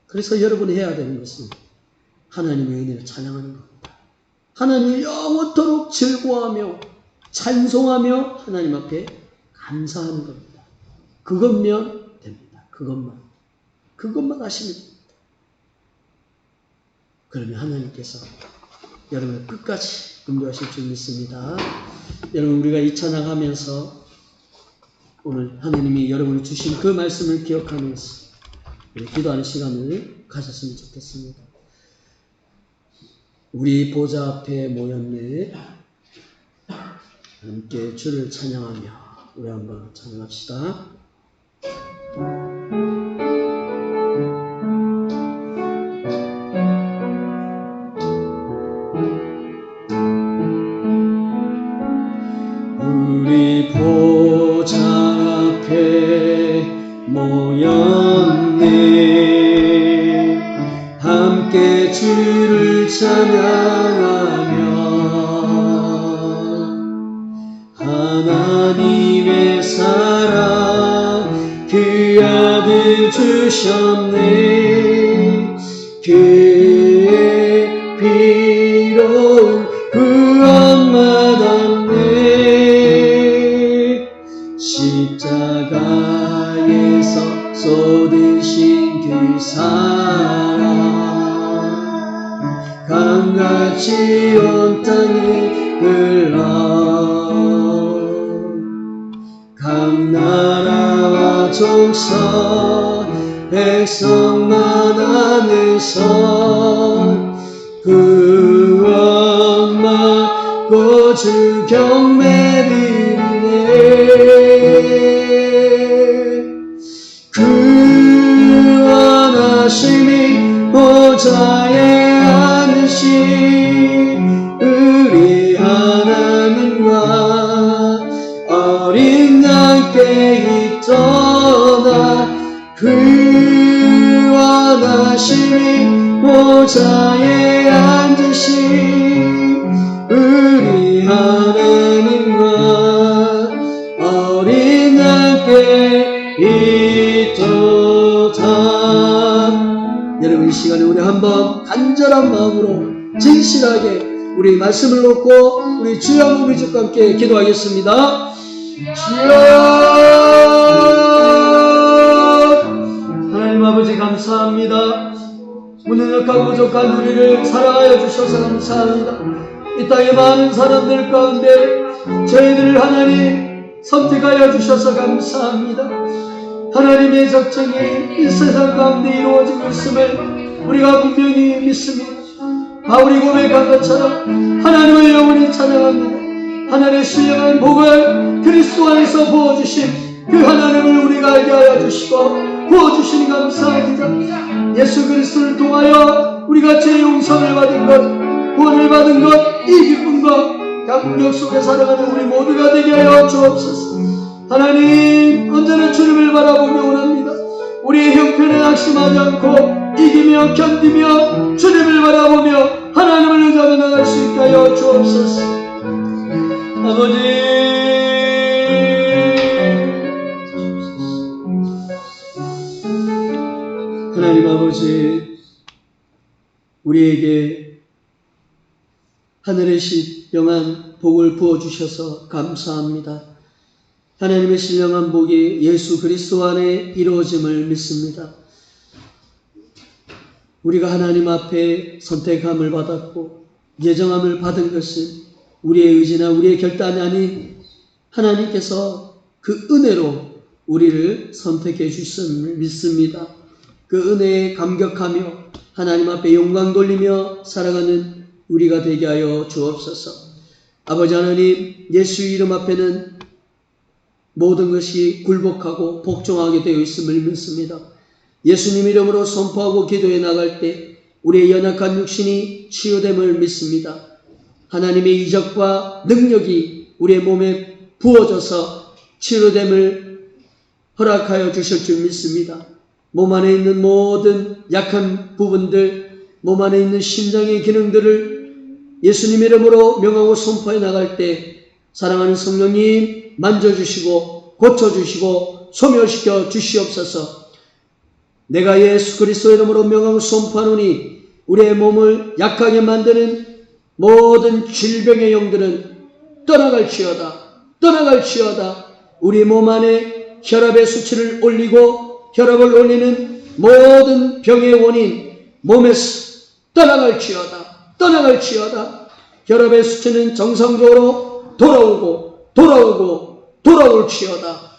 그래서 여러분이 해야 되는 것은 하나님의 은혜를 찬양하는 겁니다. 하나님을 영원토록 즐거워하며 찬송하며 하나님 앞에 감사하는 겁니다. 그것면 됩니다. 그것만 하시면 됩니다. 그러면 하나님께서 여러분을 끝까지 인도하실 줄 믿습니다. 여러분, 우리가 이 찬양하면서 오늘 하나님이 여러분이 주신 그 말씀을 기억하면서 우리 기도하는 시간을 가졌으면 좋겠습니다. 우리 보좌 앞에 모였네. 함께 주를 찬양하며 우리 한번 찬양합시다. 우리 보좌 앞에 모였네. 함께 주를 찬양하며 하나님의 사랑 그 아들 주셨네. 그의 피로 구원 받았네. 십자가에서 쏟으신 그 사랑 강같이 온 땅에 흘러 각 나라와 족속 백성만 안에서 구원 받고 주 경배드리네. 구원하심이 보좌에 앉으신 우리 하나님과 어린 양께 있도다. 구원하심이 보좌에 앉으신 우리 하나님과 어린 양께 있도다. 여러분, 이 시간에 우리 한번 간절한 마음으로 진실하게 우리 말씀을 놓고 우리 주여 우리 주과 함께 기도하겠습니다. 주여! 하나님 아버지 감사합니다. 무능력하고 부족한 우리를 사랑하여 주셔서 감사합니다. 이 땅의 많은 사람들 가운데 저희들을 하나님 선택하여 주셔서 감사합니다. 하나님의 작정이 이 세상 가운데 이루어지고 있음을 우리가 분명히 믿습니다. 바울이 고백한 것처럼 하나님을 영원히 찬양합니다. 하나님의 신령한 복을 그리스도 안에서 부어주신 그 하나님을 우리가 알게 하여 주시고 부어주시니 감사합니다. 예수 그리스도를 통하여 우리가 죄 용서를 받은 것, 구원을 받은 것, 이 기쁨과 감격 속에 살아가는 우리 모두가 되게 하여 주옵소서. 하나님, 언제나 주님을 바라보며 원합니다. 우리의 형편에 낙심하지 않고 이기며 견디며 주님을 바라보며 하나님을 의지하며 나갈 수 있게 하여 주옵소서. 아버지, 하나님 아버지, 우리에게 하늘의 신령한 복을 부어주셔서 감사합니다. 하나님의 신령한 복이 예수 그리스도 안에 이루어짐을 믿습니다. 우리가 하나님 앞에 선택함을 받았고 예정함을 받은 것은 우리의 의지나 우리의 결단이 아닌 하나님께서 그 은혜로 우리를 선택해 주셨음을 믿습니다. 그 은혜에 감격하며 하나님 앞에 영광 돌리며 살아가는 우리가 되게 하여 주옵소서. 아버지 하나님, 예수 이름 앞에는 모든 것이 굴복하고 복종하게 되어 있음을 믿습니다. 예수님 이름으로 선포하고 기도해 나갈 때 우리의 연약한 육신이 치유됨을 믿습니다. 하나님의 이적과 능력이 우리의 몸에 부어져서 치유됨을 허락하여 주실 줄 믿습니다. 몸 안에 있는 모든 약한 부분들, 몸 안에 있는 심장의 기능들을 예수님 이름으로 명하고 선포해 나갈 때 사랑하는 성령님 만져주시고 고쳐주시고 소멸시켜 주시옵소서. 내가 예수 그리스도 이름으로 명하고 선포하노니 우리의 몸을 약하게 만드는 모든 질병의 영들은 떠나갈지어다. 떠나갈지어다. 우리 몸 안에 혈압의 수치를 올리고 혈압을 올리는 모든 병의 원인 몸에서 떠나갈지어다. 떠나갈지어다. 혈압의 수치는 정상적으로 돌아올지어다.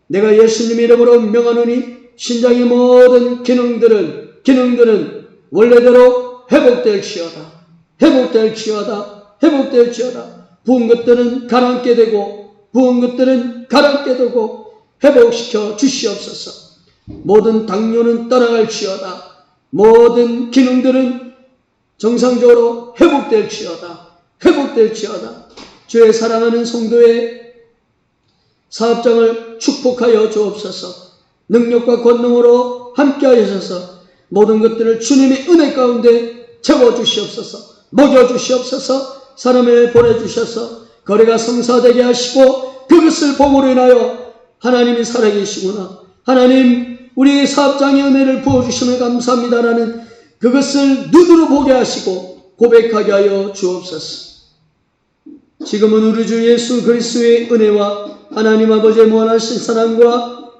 내가 예수님 이름으로 명하노니 신장의 모든 기능들은 원래대로 회복될지어다. 부은 것들은 가라앉게 되고 회복시켜 주시옵소서. 모든 당뇨는 떠나갈지어다. 모든 기능들은 정상적으로 회복될지어다. 주의 사랑하는 성도의 사업장을 축복하여 주옵소서. 능력과 권능으로 함께 하셔서 모든 것들을 주님의 은혜 가운데 채워주시옵소서. 먹여주시옵소서. 사람을 보내주셔서 거래가 성사되게 하시고 그것을 보므로 인하여 하나님이 살아계시구나. 하나님 우리 사업장의 은혜를 부어주심을 감사합니다라는 그것을 눈으로 보게 하시고 고백하게 하여 주옵소서. 지금은 우리 주 예수 그리스도의 은혜와 하나님 아버지의 무한하신 사랑과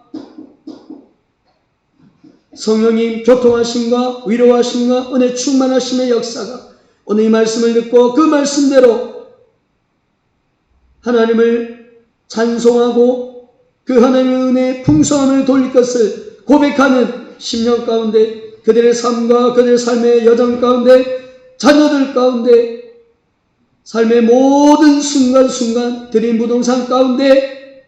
성령님 교통하심과 위로하심과 은혜 충만하심의 역사가 오늘 이 말씀을 듣고 그 말씀대로 하나님을 찬송하고 그 하나님의 은혜의 풍성함을 돌릴 것을 고백하는 10년 가운데 그들의 삶과 그들의 삶의 여정 가운데 자녀들 가운데 삶의 모든 순간순간 드린 부동산 가운데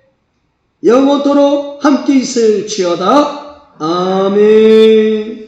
영원토록 함께 있을지어다. 아멘.